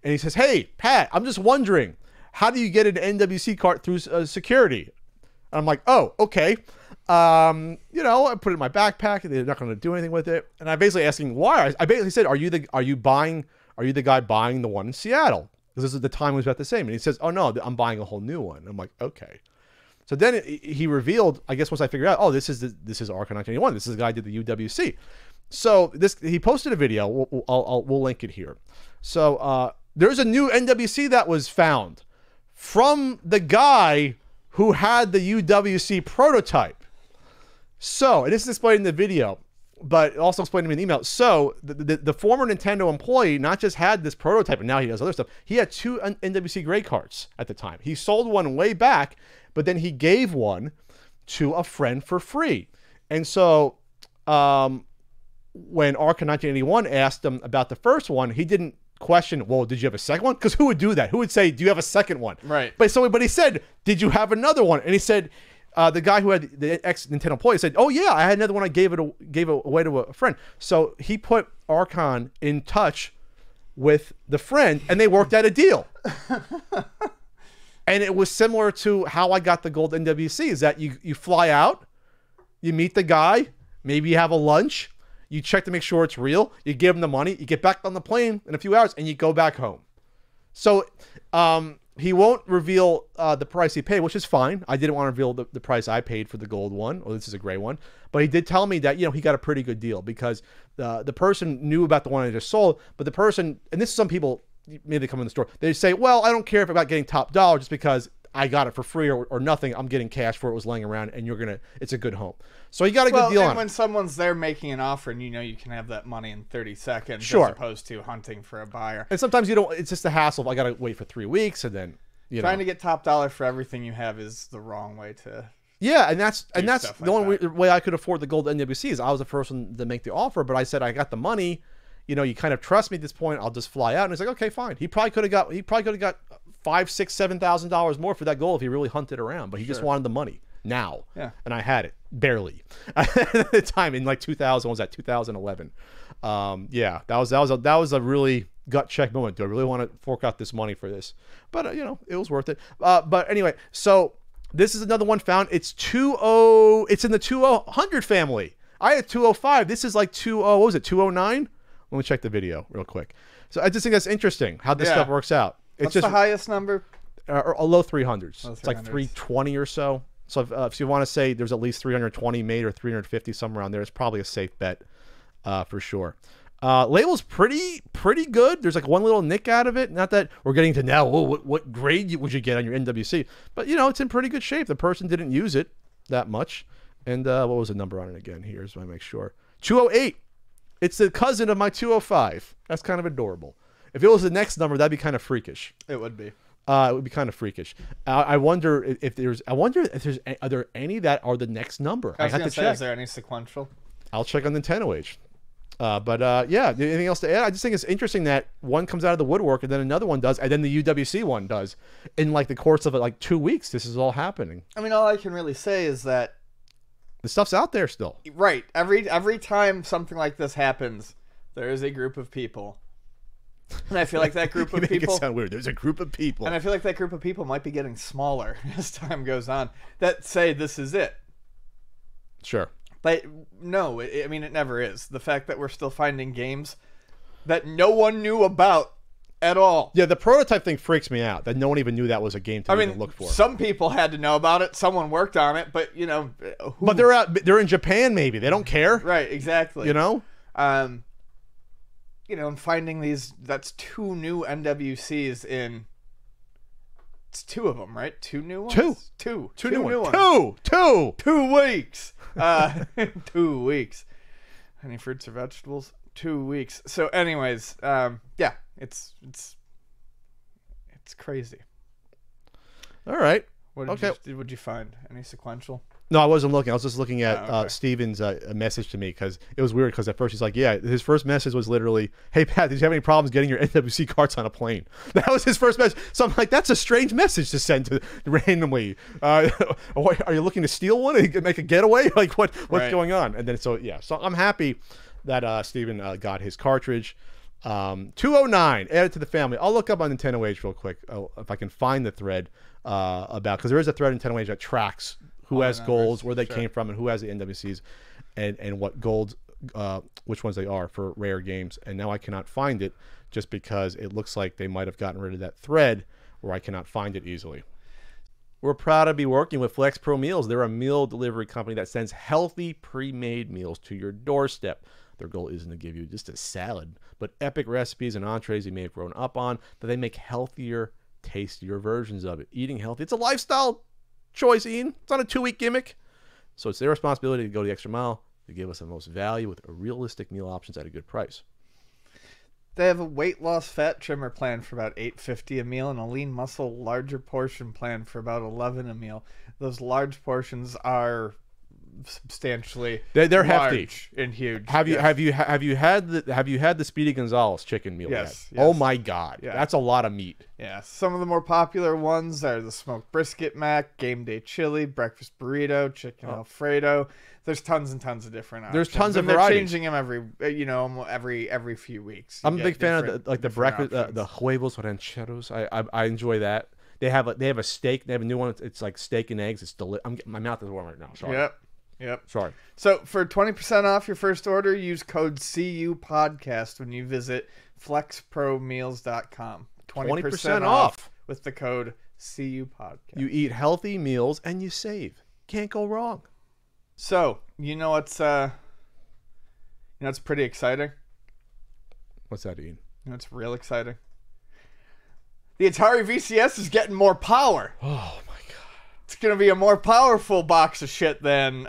and he says, "Hey, Pat, I'm just wondering, how do you get an NWC cart through security?" And I'm like, "Oh, okay." I put it in my backpack, and they're not going to do anything with it. And I basically asking why. I basically said, "Are you the guy buying the one in Seattle?" Because this is the time was about the same. And he says, "Oh, no, I'm buying a whole new one." And I'm like, okay. So then he revealed, I guess once I figured out, oh, this is Archon 1981. This is the guy who did the UWC. So he posted a video. We'll link it here. So there's a new NWC that was found from the guy who had the UWC prototype. So, and this is explained in the video, but also explained to me in the email. So the former Nintendo employee not just had this prototype, and now he does other stuff. He had two NWC gray carts at the time. He sold one way back, but then he gave one to a friend for free. And so when Archon 1981 asked him about the first one, he didn't question, well, did you have a second one? Because who would do that? Who would say, do you have a second one? Right. But he said, did you have another one? And he said, the guy who had the ex-Nintendo employee said, "Oh yeah, I had another one. I gave it away to a friend." So he put Archon in touch with the friend, and they worked out a deal. And it was similar to how I got the gold NWC. Is that you fly out, you meet the guy, maybe you have a lunch, you check to make sure it's real, you give him the money, you get back on the plane in a few hours, and you go back home. So he won't reveal the price he paid, which is fine. I didn't want to reveal the price I paid for the gold one, or this is a gray one. But he did tell me that, he got a pretty good deal because the person knew about the one I just sold, but the person, and this is some people, maybe they come in the store, they say, well, I don't care if I'm not getting top dollar just because I got it for free or nothing. I'm getting cash for it was laying around, and it's a good home. So he got a good deal on it. When someone's there making an offer, and you can have that money in 30 seconds, sure, as opposed to hunting for a buyer. And sometimes it's just a hassle. I got to wait for 3 weeks, and then trying to get top dollar for everything you have is the wrong way to. Yeah, and that's the only way I could afford the gold NWC is I was the first one to make the offer, but I said I got the money. You kind of trust me at this point. I'll just fly out. And he's like, okay, fine. He probably could have got $5,000, $6,000, $7,000 more for that gold if he really hunted around, but he just wanted the money now. Yeah. And I had it barely at the time in like 2000. What was that? 2011. Yeah, that was a really gut check moment. Do I really want to fork out this money for this? But it was worth it. But anyway, so this is another one found. It's it's in the 200 family. I had 205. This is like 209? Let me check the video real quick. So I just think that's interesting how this stuff works out. What's the highest number? A low 300s. It's like 320 or so. So if you want to say there's at least 320 made or 350 somewhere around there, it's probably a safe bet for sure. Label's pretty good. There's like one little nick out of it. Not that we're getting to now, what grade would you get on your NWC? But, it's in pretty good shape. The person didn't use it that much. And what was the number on it again? Here's so I make sure. 208. It's the cousin of my 205. That's kind of adorable. If it was the next number, that'd be kind of freakish. It would be. It would be kind of freakish. I wonder if there's. I wonder if there's. Are there any that are the next number? I was have gonna to say, check. is there any sequential? I'll check on Nintendo Age. Yeah. Anything else to add? I just think it's interesting that one comes out of the woodwork and then another one does, and then the UWC one does, in like the course of like 2 weeks. This is all happening. I mean, all I can really say is that The stuff's out there still. right every time something like this happens, there is a group of people, and I feel like that group You of make people. it sound weird. There's a group of people. And I feel like that group of people might be getting smaller as time goes on that say this is it. Sure. But no, I mean, it never is. The fact that we're still finding games that no one knew about at all. Yeah, the prototype thing freaks me out. That no one even knew that was a game to even look for. Some people had to know about it. Someone worked on it, but you know, who? But they're out. They're in Japan. Maybe they don't care. Right, exactly. You know. And finding these, that's 2 new NWCs in. It's 2 of them, right? 2 new ones. Two new ones. 2 weeks. 2 weeks. Any fruits or vegetables? 2 weeks. So, anyways, yeah, it's crazy. All right. What did you find? Any sequential? No, I wasn't looking. I was just looking at okay. Steven's message to me because it was weird. Because at first he's like, "Yeah," his first message was literally, "Hey Pat, did you have any problems getting your NWC carts on a plane?" That was his first message. So I'm like, "That's a strange message to send to randomly." Are you looking to steal one and make a getaway? Like what's Right. going on? And then so I'm happy that Steven got his cartridge. 209 added to the family. I'll look up on Nintendo Age real quick if I can find the thread about, because there is a thread in Nintendo Age that tracks who has golds, where they came from, and who has the NWCs, and what golds, which ones they are for rare games. And now I cannot find it just because it looks like they might have gotten rid of that thread where I cannot find it easily. We're proud to be working with Flex Pro Meals. They're a meal delivery company that sends healthy pre-made meals to your doorstep. Their goal isn't to give you just a salad, but epic recipes and entrees you may have grown up on, that they make healthier, tastier versions of it. Eating healthy, it's a lifestyle choice, Ian. It's not a 2-week gimmick. So it's their responsibility to go the extra mile to give us the most value with realistic meal options at a good price. They have a weight loss fat trimmer plan for about $8.50 a meal, and a lean muscle larger portion plan for about $11 a meal. Those large portions are substantially they're large hefty and huge. Have you had the Speedy Gonzales chicken meal Yes, yet? yes. Oh my God, Yeah. that's a lot of meat. Yeah, some of the more popular ones are the smoked brisket mac, game day chili, breakfast burrito, chicken Alfredo. There's tons and tons of different options. There's tons of and they're variety. changing them every few weeks. You I'm a get big fan different- of the different breakfast, options. the huevos rancheros. I enjoy that. They have a steak. They have a new one. It's like steak and eggs. It's my mouth is warm right now. Sorry. Yep. Sorry. So for 20% off your first order, use code CUPODCAST when you visit flexpromeals.com. 20% off with the code CUPODCAST. You eat healthy meals and you save. Can't go wrong. So, it's pretty exciting. What's that, Ian? It's real exciting. The Atari VCS is getting more power. Oh my God. It's going to be a more powerful box of shit than,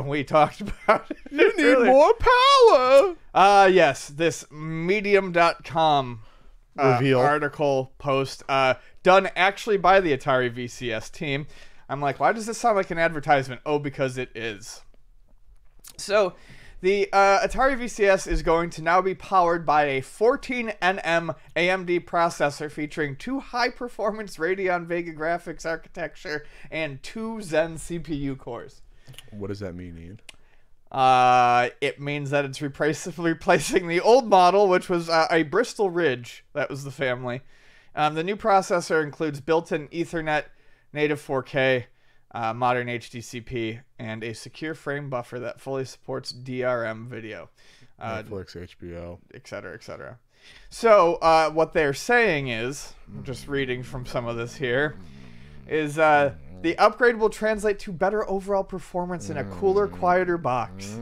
we talked about. You need more power. Yes, this medium.com Reveal. article post done actually by the Atari VCS team. I'm like, why does this sound like an advertisement? Oh, because it is. So, the Atari VCS is going to now be powered by a 14nm AMD processor featuring 2 high-performance Radeon Vega graphics architecture and 2 Zen CPU cores. What does that mean, Ian? It means that it's replacing the old model, which was a Bristol Ridge. That was the family. The new processor includes built-in Ethernet, native 4K, modern HDCP, and a secure frame buffer that fully supports DRM video. Netflix, HBO. Etc., etc. So, what they're saying is, I'm just reading from some of this here, is the upgrade will translate to better overall performance in a cooler, quieter box.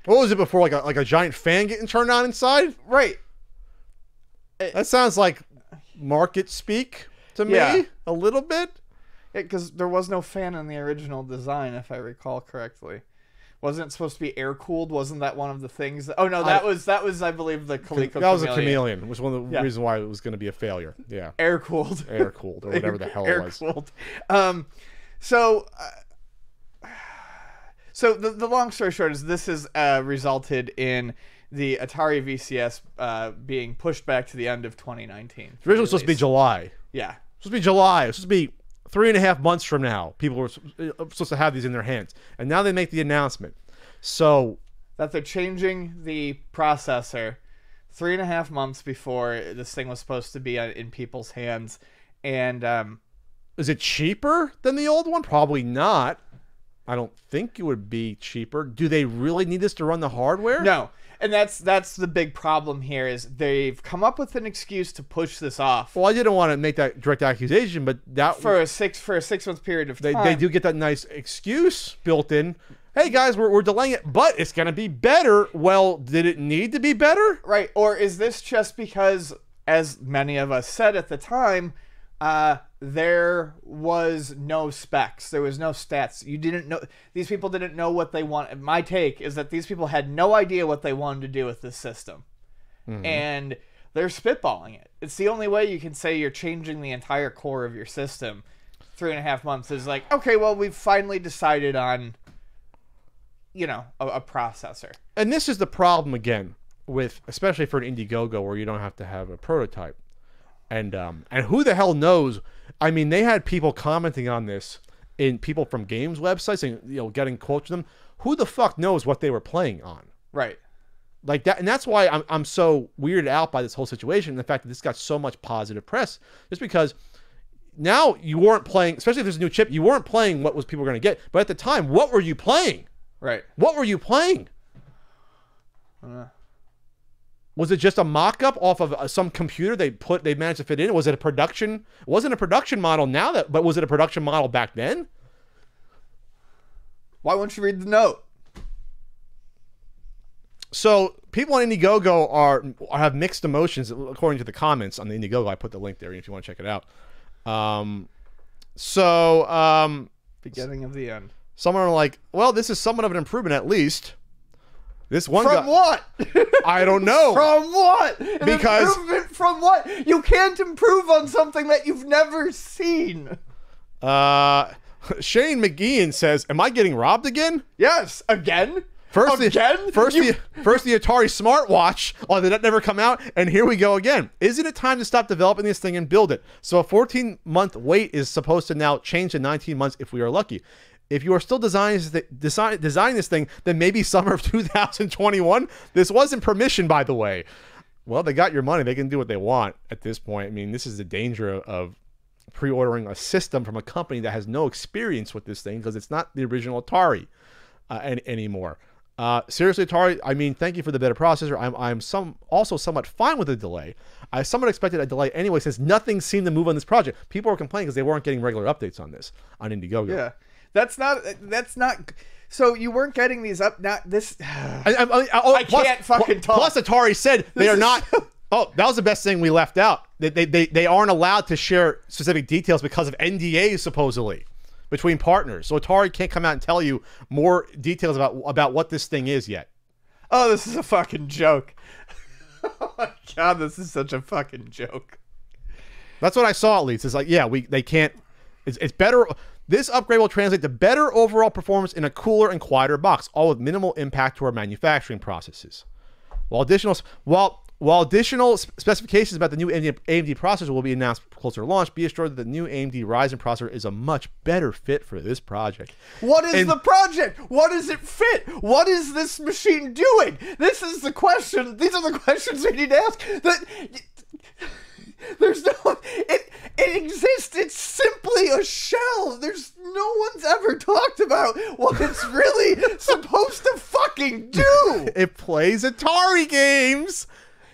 What was it before? Like a giant fan getting turned on inside? Right. That sounds like market speak to me. Yeah. A little bit. Because there was no fan in the original design, if I recall correctly. Wasn't it supposed to be air cooled? Wasn't that one of the things? Oh no, that was I believe the Coleco. That was a chameleon. Was one of the reasons why it was going to be a failure. Yeah, air cooled, or whatever the hell it was. Air cooled. So the long story short is this has resulted in the Atari VCS being pushed back to the end of 2019. Originally supposed to be July. Yeah, supposed to be July. It was supposed to be 3.5 months from now. People were supposed to have these in their hands, and now they make the announcement. So that they're changing the processor 3.5 months before this thing was supposed to be in people's hands, and is it cheaper than the old one? Probably not. I don't think it would be cheaper. Do they really need this to run the hardware? No. And that's the big problem here is they've come up with an excuse to push this off. Well, I didn't want to make that direct accusation, but that for a 6-month period of time, they do get that nice excuse built in. Hey guys, we're delaying it, but it's going to be better. Well, did it need to be better? Right. Or is this just because, as many of us said at the time, there was no specs. There was no stats. You didn't know. These people didn't know what they want. My take is that these people had no idea what they wanted to do with this system. Mm-hmm. And they're spitballing it. It's the only way you can say you're changing the entire core of your system. 3.5 months is like, okay, well, we've finally decided on, a processor. And this is the problem again with, especially for an Indiegogo where you don't have to have a prototype. And who the hell knows? I mean, they had people commenting on this in people from games websites and getting quotes from them. Who the fuck knows what they were playing on? Right. Like that, and that's why I'm so weirded out by this whole situation and the fact that this got so much positive press, just because now you weren't playing, especially if there's a new chip, you weren't playing what was people were going to get. But at the time, what were you playing? Right. What were you playing? Was it just a mock-up off of some computer they managed to fit in? Was it a production? It wasn't a production model but was it a production model back then? Why won't you read the note? So people on Indiegogo have mixed emotions according to the comments on the Indiegogo. I put the link there if you want to check it out. Beginning of the end. Some are like, well, this is somewhat of an improvement at least. This one from what? I don't know. From what? Because improvement from what? You can't improve on something that you've never seen. Shane McGeehan says, "Am I getting robbed again?" Yes, again. First the Atari smartwatch. Oh, did that never come out? And here we go again. Isn't it time to stop developing this thing and build it? So a 14-month wait is supposed to now change to 19 months if we are lucky. If you are still designing this thing, then maybe summer of 2021. This wasn't permission, by the way. Well, they got your money. They can do what they want at this point. I mean, this is the danger of pre-ordering a system from a company that has no experience with this thing because it's not the original Atari anymore. Seriously, Atari, I mean, thank you for the better processor. I'm also somewhat fine with the delay. I somewhat expected a delay anyway since nothing seemed to move on this project. People were complaining because they weren't getting regular updates on this on Indiegogo. Yeah. That's not. So you weren't getting these up. Not this. I can't fucking talk. Plus, Atari said they are not. Oh, that was the best thing we left out. They aren't allowed to share specific details because of NDAs supposedly between partners. So Atari can't come out and tell you more details about what this thing is yet. Oh, this is a fucking joke. Oh my god, this is such a fucking joke. That's what I saw at least. It's like, yeah, they can't. It's better. This upgrade will translate to better overall performance in a cooler and quieter box, all with minimal impact to our manufacturing processes. While additional specifications about the new AMD processor will be announced closer to launch, be assured that the new AMD Ryzen processor is a much better fit for this project. What is the project? What does it fit? What is this machine doing? This is the question. These are the questions we need to ask. There's no... It exists. It's simply a shell. No one's ever talked about what it's really supposed to fucking do. It plays Atari games.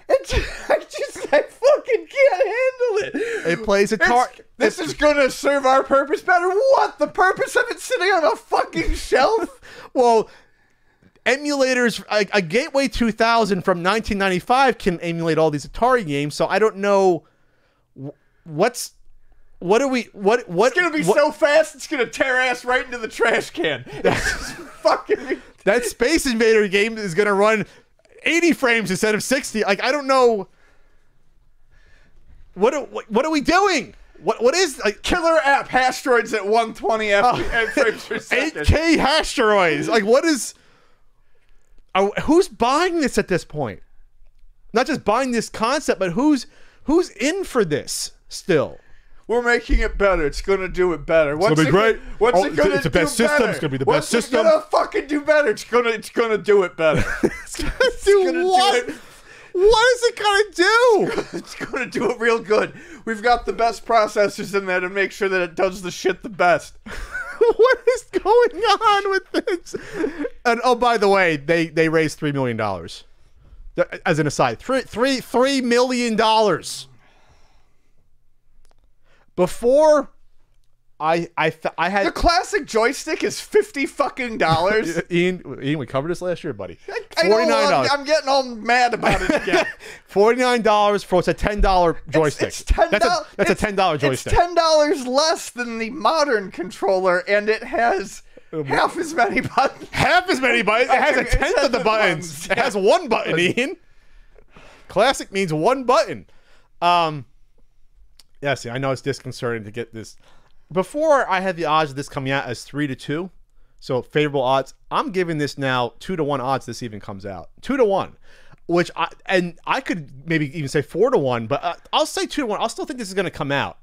I fucking can't handle it. It plays Atari. This is gonna serve our purpose better. What? The purpose of it sitting on a fucking shelf? Well, emulators, a Gateway 2000 from 1995 can emulate all these Atari games. So I don't know. It's gonna be so fast it's gonna tear ass right into the trash can. It's fucking ridiculous. That Space Invader game is going to run 80 frames instead of 60. Like, I don't know. What are we doing? What is like Killer app Hastroids at 120 frames per second. 8K Hastroids? Like, what is? Who's buying this at this point? Not just buying this concept, but who's in for this still? We're making it better. It's gonna do it better. It's gonna be great. What's it gonna it's the best do system. better? It's gonna be the What's best system. It's gonna fucking do better. It's gonna do it better. It's gonna do what? What is it gonna do? It's gonna do it real good. We've got the best processors in there to make sure that it does the shit the best. What is going on with this? And oh, by the way, they raised $3 million. As an aside, $3 million. Before I had the classic joystick is $50 fucking dollars. Ian, we covered this last year, buddy. $49. I'm getting all mad about it again. $49 for it's a $10 joystick. It's $10. That's a $10 joystick. It's $10 less than the modern controller, and it has half as many buttons. Half as many buttons. It has a tenth of the buttons. It has one button, Ian. Classic means one button. Yeah, see, I know it's disconcerting to get this. Before I had the odds of this coming out as 3-2, so favorable odds. I'm giving this now 2-1 odds this even comes out. 2-1, which I could maybe even say 4-1, but I'll say 2-1. I'll still think this is going to come out.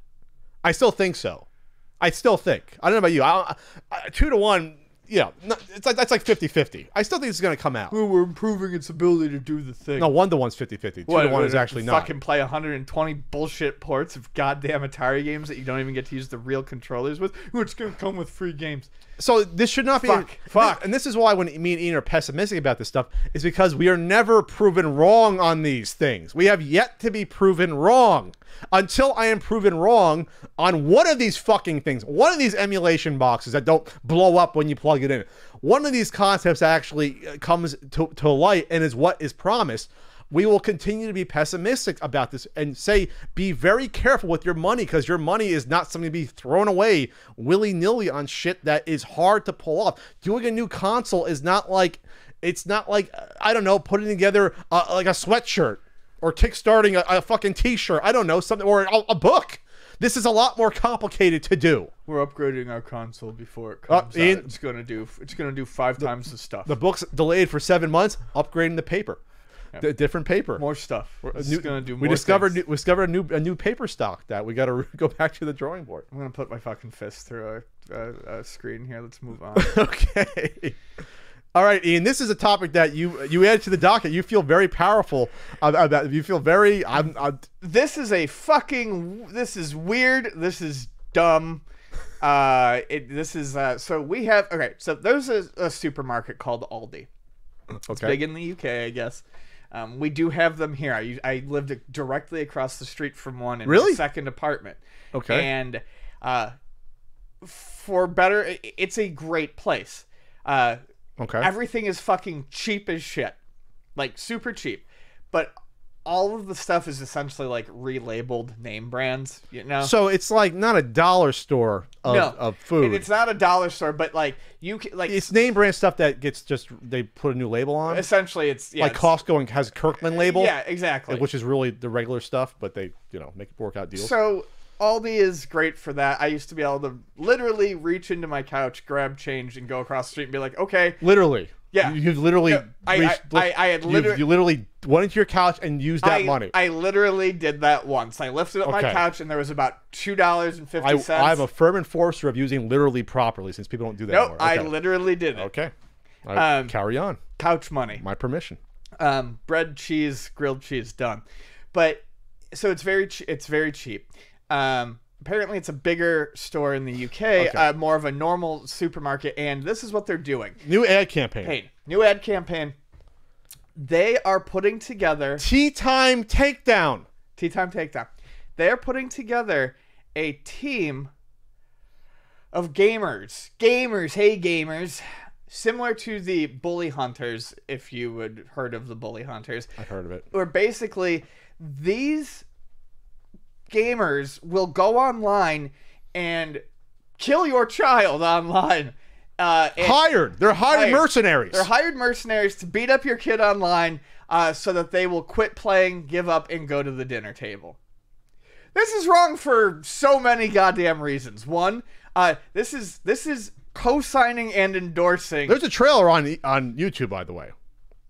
I still think so. I still think. I don't know about you. 2-1. Yeah, it's like that's like 50-50. I still think it's going to come out. Well, we're improving its ability to do the thing. No, 1-1's 50-50. 2-1 is actually not. Fucking play 120 bullshit ports of goddamn Atari games that you don't even get to use the real controllers with. It's going to come with free games. So this should not be. Fuck. And this is why when me and Ian are pessimistic about this stuff is because we are never proven wrong on these things. We have yet to be proven wrong. Until I am proven wrong on one of these fucking things, one of these emulation boxes that don't blow up when you plug it in, one of these concepts that actually comes to light and is what is promised, we will continue to be pessimistic about this and say, be very careful with your money because your money is not something to be thrown away willy-nilly on shit that is hard to pull off. Doing a new console is not like, it's not like, I don't know, putting together like a sweatshirt. Or kickstarting a fucking t-shirt. I don't know, something, or a book. This is a lot more complicated to do. We're upgrading our console before it comes out. It's gonna do 5 times the stuff. The book's delayed for 7 months. Upgrading the paper, different paper, more stuff. It's gonna do more. We discovered a new paper stock that we got to go back to the drawing board. I'm gonna put my fucking fist through a screen here. Let's move on. Okay. All right, Ian, this is a topic that you added to the docket. You feel very powerful about. You feel very. This is this is weird. This is dumb. So we have. Okay, so there's a supermarket called Aldi. It's big in the UK, I guess. We do have them here. I lived directly across the street from one in my second apartment. Okay. And for better, it's a great place. Okay. Everything is fucking cheap as shit. Like, super cheap. But all of the stuff is essentially, like, relabeled name brands, you know? So it's, like, not a dollar store of food. It's not a dollar store, but, like, you can, like... It's name brand stuff that gets just... They put a new label on? Essentially, it's... Yeah, like Costco has a Kirkland label? Yeah, exactly. Which is really the regular stuff, but they, make work out deals. So... Aldi is great for that. I used to be able to literally reach into my couch, grab change, and go across the street and be like, okay. Literally. Yeah. You've literally... You literally went into your couch and used that money. I literally did that once. I lifted up my couch and there was about $2.50. I'm a firm enforcer of using literally properly since people don't do that anymore. I literally did it. Okay. Carry on. Couch money. My permission. Bread, cheese, grilled cheese, done. But, so it's very cheap. Apparently it's a bigger store in the UK, more of a normal supermarket, and this is what they're doing. New ad campaign. New ad campaign. They are putting together... Tea Time Takedown. They are putting together a team of gamers. Hey gamers. Similar to the Bully Hunters, if you would heard of the Bully Hunters. I've heard of it. Where basically these... gamers will go online and kill your child online They're hired mercenaries. They're hired mercenaries to beat up your kid online so that they will quit playing, give up, and go to the dinner table. This is wrong for so many goddamn reasons. One, this is co-signing and endorsing. There's a trailer on YouTube, by the way.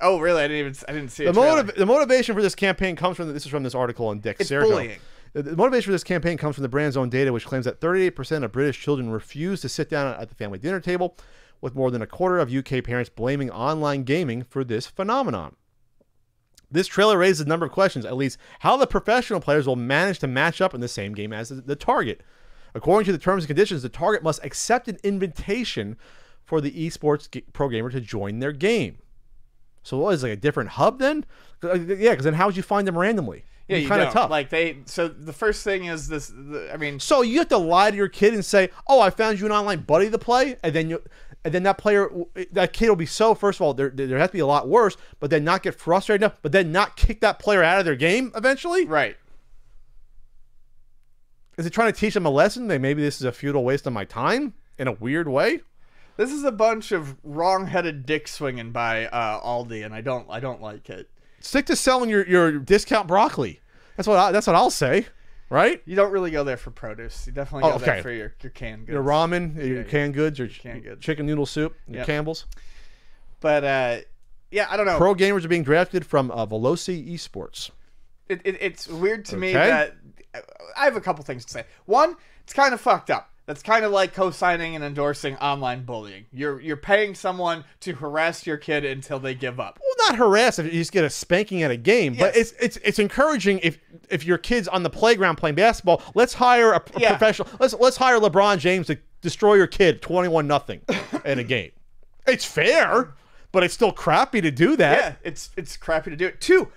Oh, really? I didn't see it. The motivation for this campaign comes from this is from this article on Dick. It's bullying. The motivation for this campaign comes from the brand's own data, which claims that 38% of British children refuse to sit down at the family dinner table, with more than a quarter of UK parents blaming online gaming for this phenomenon. This trailer raises a number of questions, at least how the professional players will manage to match up in the same game as the target. According to the terms and conditions, the target must accept an invitation for the esports pro gamer to join their game. So what is it, like a different hub then? Yeah, because then how would you find them randomly? Yeah, it's kind of tough. Like so the first thing is this. So you have to lie to your kid and say, "Oh, I found you an online buddy to play," and then that kid will be so. First of all, there has to be a lot worse, but then not get frustrated enough, but then not kick that player out of their game eventually. Right. Is it trying to teach them a lesson? Maybe this is a futile waste of my time in a weird way. This is a bunch of wrong-headed dick swinging by Aldi, and I don't like it. Stick to selling your discount broccoli. That's what I'll say, right? You don't really go there for produce. You definitely go there for your canned goods. Your ramen, your canned goods, your canned goods. Chicken noodle soup, your Campbell's. But yeah, I don't know. Pro gamers are being drafted from Veloci Esports. It's weird to me that I have a couple things to say. One, it's kind of fucked up. That's kind of like co-signing and endorsing online bullying. You're paying someone to harass your kid until they give up. Well, not harass if you just get a spanking at a game, yes. But it's encouraging if your kid's on the playground playing basketball. Let's hire a professional. Let's hire LeBron James to destroy your kid 21-0 in a game. It's fair, but it's still crappy to do that. Yeah, it's crappy to do it. Two,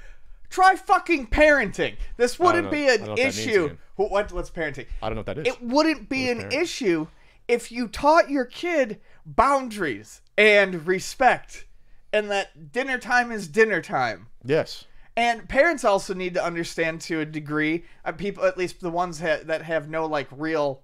try fucking parenting. This wouldn't be an issue. What's parenting? I don't know what that is. It wouldn't be an issue if you taught your kid boundaries and respect, and that dinner time is dinner time. Yes. And parents also need to understand to a degree, people, at least the ones that have no like real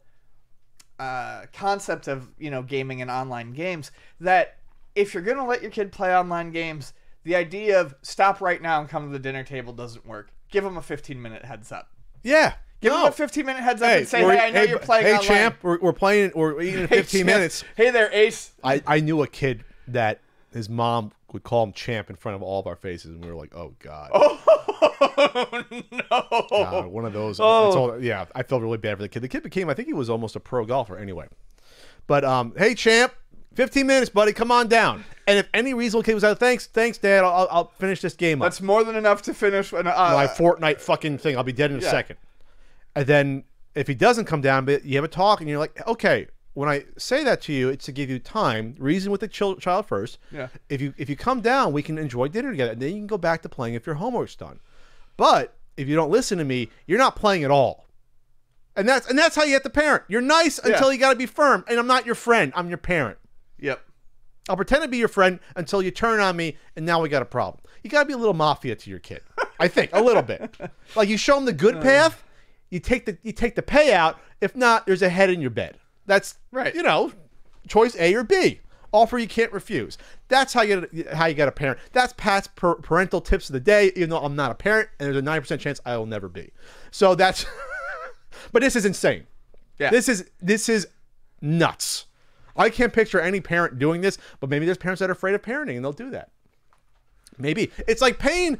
concept of gaming and online games, that if you're gonna let your kid play online games, the idea of stop right now and come to the dinner table doesn't work. Give them a 15-minute heads up. Yeah. Give them a 15-minute heads up and say, hey, I know you're playing online. Hey, champ, we're eating in 15 minutes. Hey there, Ace. I knew a kid that his mom would call him champ in front of all of our faces, and we were like, oh, God. Oh, no. God, one of those. Oh. Yeah, I felt really bad for the kid. The kid became, I think he was almost a pro golfer anyway. But, hey, champ, 15 minutes, buddy. Come on down. And if any reasonable kid was out, thanks, Dad. I'll finish this game up. That's more than enough to finish my Fortnite fucking thing. I'll be dead in a second. And then if he doesn't come down, but you have a talk, and you're like, okay, when I say that to you, it's to give you time, reason with the child first. Yeah. If you come down, we can enjoy dinner together, and then you can go back to playing if your homework's done. But if you don't listen to me, you're not playing at all. And that's how you get the parent. You're nice until you got to be firm. And I'm not your friend. I'm your parent. Yep. I'll pretend to be your friend until you turn on me, and now we got a problem. You got to be a little mafia to your kid. I think a little bit. Like you show them the good path. You take the payout. If not, there's a head in your bed. That's right. Choice A or B. Offer you can't refuse. That's how you get a parent. That's Pat's parental tips of the day. Even though I'm not a parent, and there's a 9% chance I will never be. So that's. But this is insane. Yeah. This is nuts. I can't picture any parent doing this, but maybe there's parents that are afraid of parenting, and they'll do that. Maybe it's like paying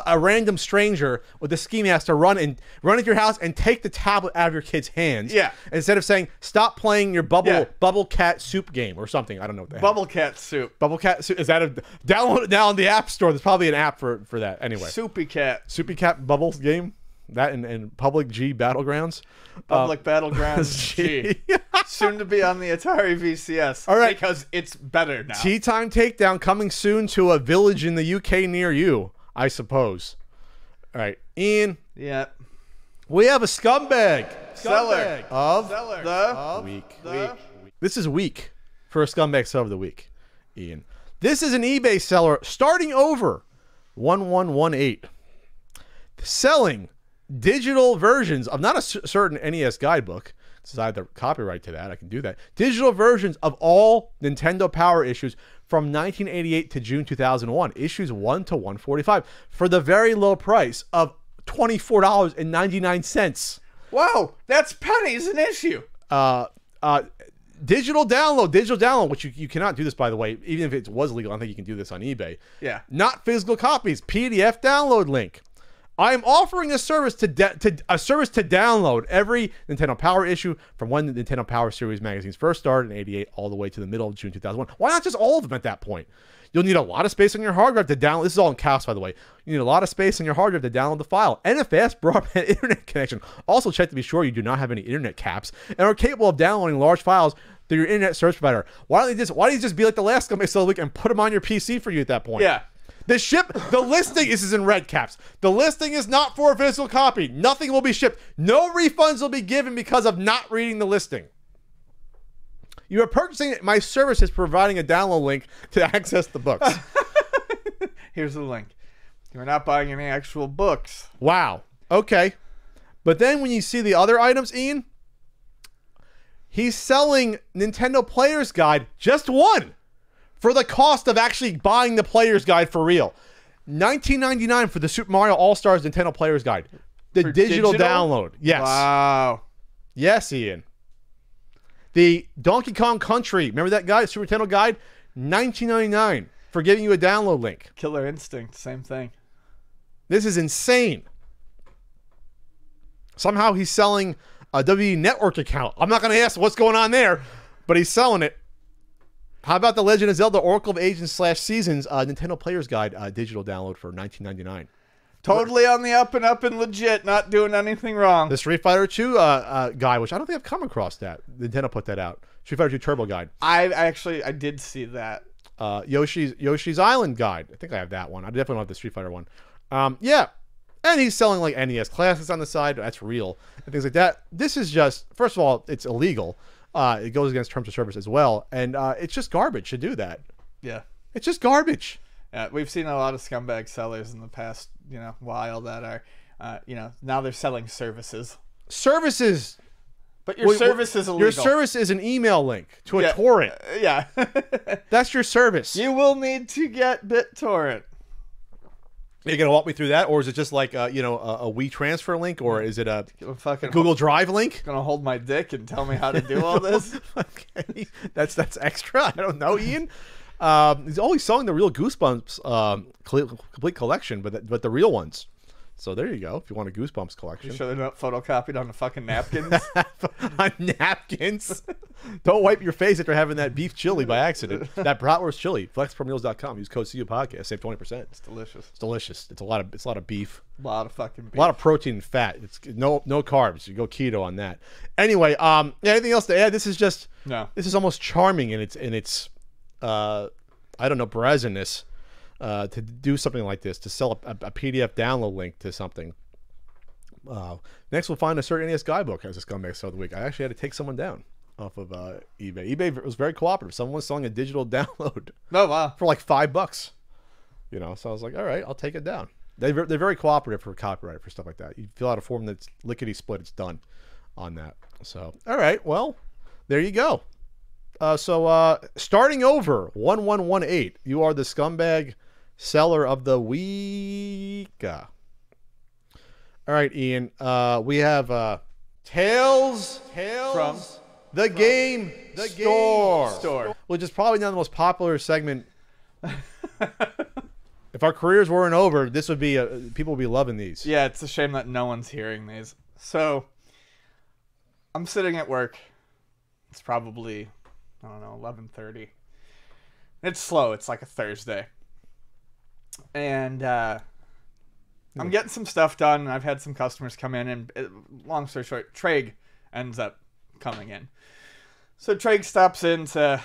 a random stranger with a ski mask to run into your house and take the tablet out of your kid's hands. Yeah. Instead of saying, stop playing your bubble cat soup game or something. I don't know what that is. Bubble cat soup. Bubble cat soup. Is that download it now on the App Store? There's probably an app for that. Anyway. Soupy cat bubbles game. That and Public G Battlegrounds. Public Battlegrounds G. Soon to be on the Atari VCS. All right. Because it's better now. Tea Time Takedown coming soon to a village in the UK near you, I suppose. All right. Ian. Yeah. We have a scumbag. Seller. Of the week. This is week for a scumbag seller of the week, Ian. This is an eBay seller starting over 1118. Selling digital versions of not a certain NES guidebook. decide the copyright to that, I can do that. Digital versions of all Nintendo Power issues from 1988 to June 2001, issues 1 to 145, for the very low price of $24.99. Whoa, that's pennies an issue. Digital download, which you cannot do this, by the way, even if it was legal. I don't think you can do this on eBay. Yeah. Not physical copies, PDF download link. I am offering a service to download every Nintendo Power issue from when the Nintendo Power Series magazines first started in '88 all the way to the middle of June 2001. Why not just all of them at that point? You'll need a lot of space on your hard drive to download. This is all in caps, by the way. You need a lot of space on your hard drive to download the file and a fast broadband internet connection. Also, check to be sure you do not have any internet caps and are capable of downloading large files through your internet service provider. Why don't you just be like the last company so week and put them on your PC for you at that point? Yeah. The listing is in red caps. The listing is not for a physical copy. Nothing will be shipped. No refunds will be given because of not reading the listing. You are purchasing my service is providing a download link to access the books. Here's the link. You're not buying any actual books. Wow. Okay. But then when you see the other items, Ian, he's selling Nintendo Player's Guide, just one, for the cost of actually buying the Player's Guide for real. $19.99 for the Super Mario All-Stars Nintendo Player's Guide. The digital download. Yes. Wow. Yes, Ian. The Donkey Kong Country, remember that guide, Super Nintendo Guide? $19.99 for giving you a download link. Killer Instinct, same thing. This is insane. Somehow he's selling a WWE Network account. I'm not going to ask what's going on there, but he's selling it. How about the Legend of Zelda Oracle of Ages / Seasons Nintendo Player's Guide digital download for $19.99? Totally on the up and legit, not doing anything wrong. The Street Fighter 2 guide, which I don't think I've come across that. Nintendo put that out. Street Fighter 2 Turbo Guide. I did see that. Yoshi's Island Guide. I think I have that one. I definitely don't have the Street Fighter one. Yeah. And he's selling like NES classics on the side. That's real. And things like that. This is just, first of all, it's illegal. It goes against terms of service as well. And it's just garbage to do that. Yeah. It's just garbage. Yeah, we've seen a lot of scumbag sellers in the past, while that are, now they're selling services. Services. But your service is illegal. Your service is an email link to a torrent. Yeah. That's your service. You will need to get BitTorrent. Are you going to walk me through that? Or is it just like, a WeTransfer link? Or is it a fucking Google Drive link? Going to hold my dick and tell me how to do all this? Okay. That's extra. I don't know, Ian. He's always selling the real Goosebumps complete collection, but the real ones. So there you go. If you want a Goosebumps collection. You sure they're not photocopied on the fucking napkins? On napkins. Don't wipe your face after having that beef chili by accident. That bratwurst chili. FlexProMeals.com. Use code CU Podcast. Save 20%. It's delicious. It's delicious. It's a lot of beef. A lot of fucking beef. A lot of protein and fat. It's no carbs. You go keto on that. Anyway, anything else to add? This is almost charming in its I don't know, brazenness, to do something like this, to sell a PDF download link to something. Next, we'll find a certain NES guidebook as a scumbag sale of the week. I actually had to take someone down off of eBay. eBay was very cooperative. Someone was selling a digital download. Oh, wow. For like $5. So I was like, all right, I'll take it down. They're very cooperative for copyright, for stuff like that. You fill out a form that's lickety-split, it's done on that. So, all right, well, there you go. Starting over, 1118, you are the scumbag seller of the week. All right, Ian, we have Tales from the Game Store, which is probably not the most popular segment. If our careers weren't over, this would be people would be loving these. Yeah, it's a shame that no one's hearing these. So, I'm sitting at work. It's probably, I don't know, 11:30. It's slow. It's like a Thursday. And I'm getting some stuff done. I've had some customers come in, and long story short, Traeg ends up coming in. So Traeg stops in to,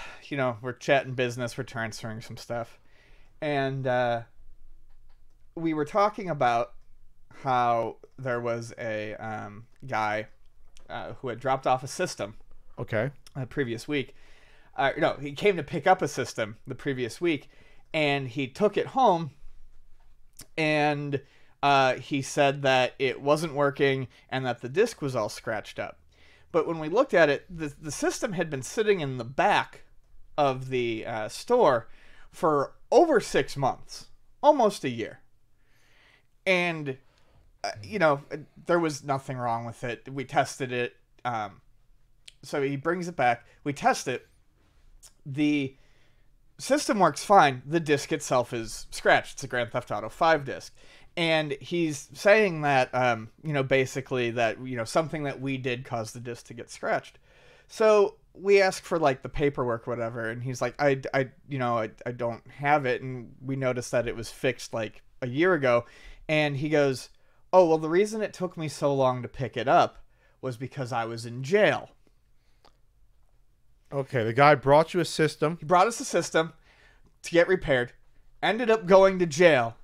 we're chatting business, we're transferring some stuff. And we were talking about how there was a guy who had dropped off a system. Okay. The previous week. No, he came to pick up a system the previous week, and he took it home, and he said that it wasn't working and that the disc was all scratched up. But when we looked at it, the system had been sitting in the back of the store for over 6 months, almost a year. And, there was nothing wrong with it. We tested it. So he brings it back. We test it. The system works fine. The disc itself is scratched. It's a Grand Theft Auto 5 disc. And he's saying that, basically that, something that we did caused the disc to get scratched. So we asked for like the paperwork or whatever. And he's like, I don't have it. And we noticed that it was fixed like a year ago. And he goes, oh, well, the reason it took me so long to pick it up was because I was in jail. Okay, the guy brought you a system. He brought us a system to get repaired, ended up going to jail.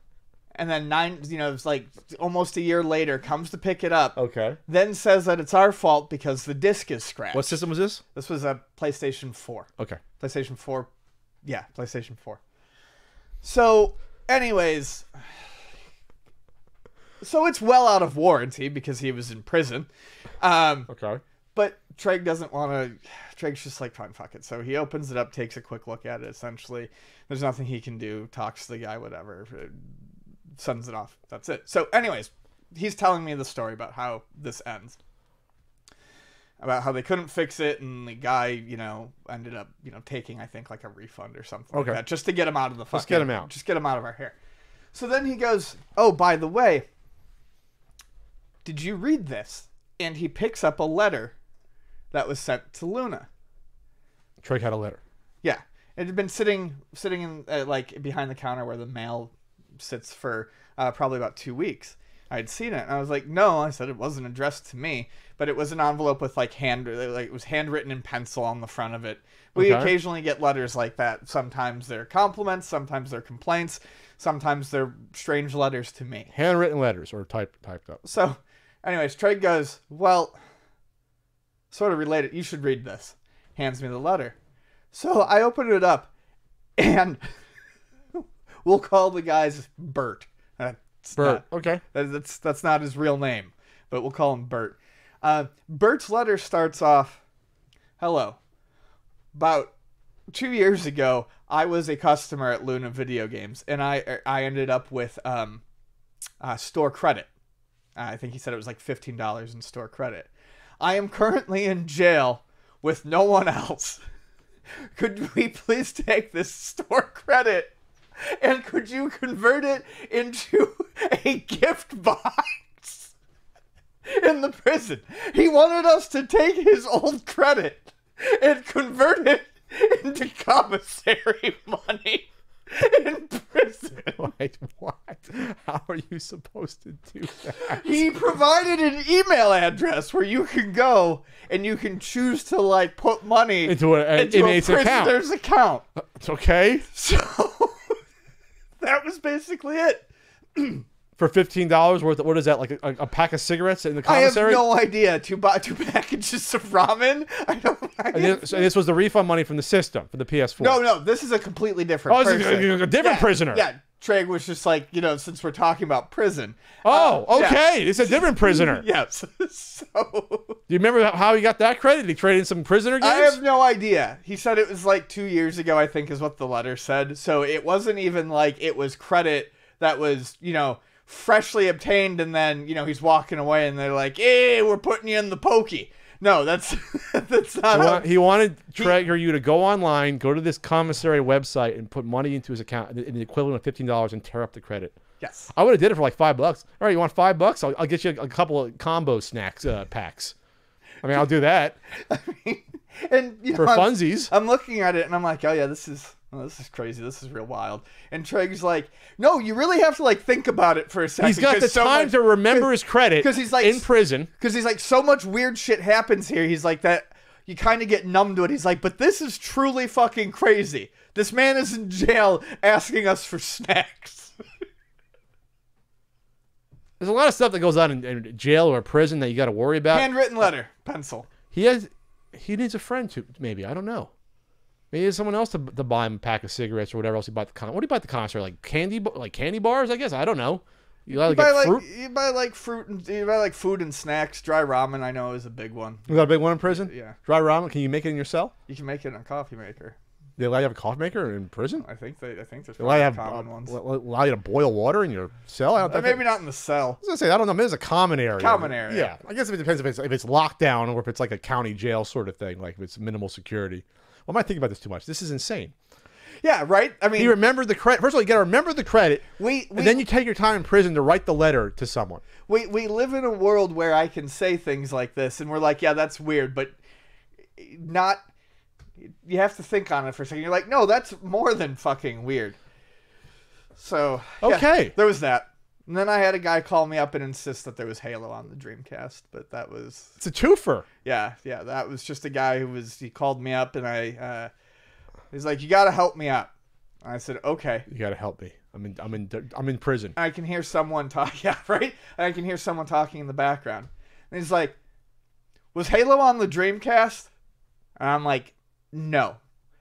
And then it's like almost a year later, comes to pick it up. Okay. Then says that it's our fault because the disc is scratched. What system was this? This was a PlayStation 4. Okay. PlayStation 4. Yeah, PlayStation 4. So, anyways. So it's well out of warranty because he was in prison. Okay. But Treg doesn't want to... Treg's just like, fine, fuck it. So he opens it up, takes a quick look at it, essentially. There's nothing he can do. Talks to the guy, whatever. Sends it off. That's it. So anyways, he's telling me the story about how this ends. About how they couldn't fix it, and the guy, ended up, taking, I think, like a refund or something like that, just to get him out of the fucking... Let's get him out. Just get him out of our hair. So then he goes, oh, by the way, did you read this? And he picks up a letter that was sent to Luna. Trey had a letter. Yeah. It had been sitting in, like, behind the counter where the mail sits for probably about 2 weeks. I had seen it, and I was like, no. I said it wasn't addressed to me, but it was an envelope with, like, it was handwritten in pencil on the front of it. We occasionally get letters like that. Sometimes they're compliments, sometimes they're complaints, sometimes they're strange letters to me. Handwritten letters or typed up. So, anyways, Trey goes, well, sort of related. You should read this. Hands me the letter. So I open it up, and we'll call the guys Bert. Bert. Okay. That's not his real name, but we'll call him Bert. Bert's letter starts off, hello. About 2 years ago, I was a customer at Luna Video Games, and I ended up with store credit. I think he said it was like $15 in store credit. I am currently in jail with no one else. Could we please take this store credit and could you convert it into a gift box in the prison? He wanted us to take his old credit and convert it into commissary money in prison. Wait, what? How are you supposed to do that? He provided an email address where you can go and you can choose to like put money into a prisoner's account. It's okay. So that was basically it. For $15 worth of, what is that, like a pack of cigarettes in the commissary? I have no idea. Two packages of ramen. And this was the refund money from the system, for the PS4. No, this is a completely different person. This is a different prisoner. Yeah, Treg was just like, since we're talking about prison. Oh, okay. Yeah. It's a different prisoner. Yes. So... Do you remember how he got that credit? Did he trade in some prisoner games? I have no idea. He said it was like 2 years ago, I think is what the letter said. So it wasn't even like it was credit that was, freshly obtained, and then he's walking away and they're like, hey, we're putting you in the pokey. No, that's not he wanted Traeger you to go online, go to this commissary website and put money into his account in the equivalent of $15 and tear up the credit. Yes. I would have did it for like $5. All right, you want $5? I'll get you a couple of combo snacks packs. I mean, I'll do that. And for funsies. I'm looking at it and I'm like, oh yeah, this is crazy. This is real wild. And Treg's like, no, you really have to like think about it for a second. He's got the time to remember his credit because he's like in prison. Because he's like, so much weird shit happens here. He's like that. You kind of get numb to it. He's like, but this is truly fucking crazy. This man is in jail asking us for snacks. There's a lot of stuff that goes on in jail or prison that you got to worry about. Handwritten letter, pencil. He needs a friend to, maybe. I don't know. Maybe there's someone else to buy him a pack of cigarettes or whatever else he bought at the con. What do you buy at the concert? Like candy bars, I guess. I don't know. You like get fruit? You buy like fruit and you buy like food and snacks. Dry ramen, I know, is a big one. You got a big one in prison? Yeah. Dry ramen. Can you make it in your cell? You can make it in a coffee maker. They allow you to have a coffee maker in prison? I think there's They allow you to have common ones. allow you to boil water in your cell? I don't Maybe not in the cell. I was gonna say I don't know. Maybe it's a common area. Common area. Yeah. I guess it depends if it's locked down or if it's like a county jail sort of thing, like if it's minimal security. Well, am I thinking about this too much? This is insane. Yeah, right? I mean, You remember the credit. First of all, you got to remember the credit, we and then you take your time in prison to write the letter to someone. we live in a world where I can say things like this, and we're like, yeah, that's weird, but not. You have to think on it for a second. You're like, no, that's more than fucking weird. So yeah, Okay. there was that. And then I had a guy call me up and insist that there was Halo on the Dreamcast, but that was It's a twofer. yeah, that was just a guy he called me up and he's like, you got to help me out. And I said, okay. You got to help me. I'm in prison. I can hear someone talk, yeah, right? And I can hear someone talking in the background. And he's like, was Halo on the Dreamcast? And I'm like, no.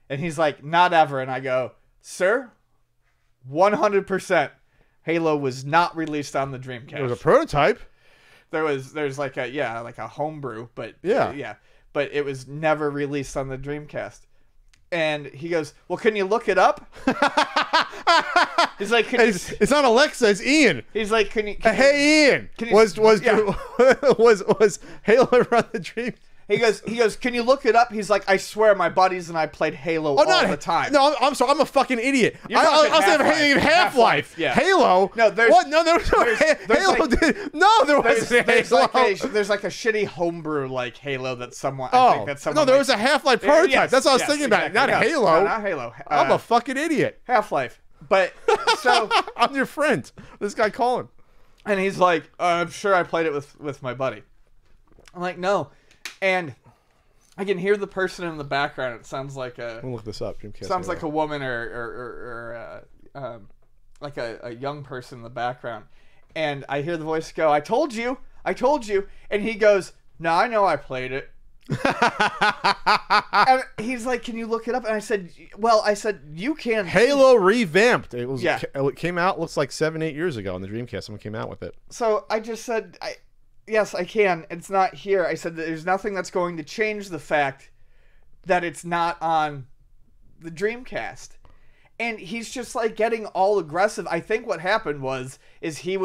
And he's like, not ever. And I go, sir, 100%. Halo was not released on the Dreamcast. It was a prototype. There's like a homebrew, but Yeah. but it was never released on the Dreamcast. And he goes, well, can you look it up? He's like, It's not Alexa. It's Ian. he's like, can you Hey, Ian. can you- Was yeah. was Halo on the Dream? He goes, can you look it up? He's like, I swear my buddies and I played Halo all the time. No, I'm sorry. I'm a fucking idiot. You're I talking was saying Half-Life. Half-Life. Yeah. Halo. No, there's- what? No, there was no there's Halo. There wasn't There's Halo. like a shitty homebrew like Halo that someone. I Oh, think that someone no, there was a Half-Life prototype. Yes, That's what I was yes, thinking about. exactly. Not No, Halo. No, not Halo. I'm a fucking idiot. Half-Life. But so I'm your friend. This guy calling. and he's like, I'm sure I played it with my buddy. I'm like, no, and I can hear the person in the background. It sounds like I'm gonna look this up. Dreamcast sounds Halo. like a woman or like a young person in the background, and I hear the voice go, I told you, and he goes, no, I know I played it. And he's like, can you look it up? And I said, you can. Halo revamped. It was. Yeah. It came out. Looks like 7-8 years ago on the Dreamcast. Someone came out with it. So I just said, yes, I can. It's not here. I said that there's nothing that's going to change the fact that it's not on the Dreamcast. And he's just like getting all aggressive. I think what happened is he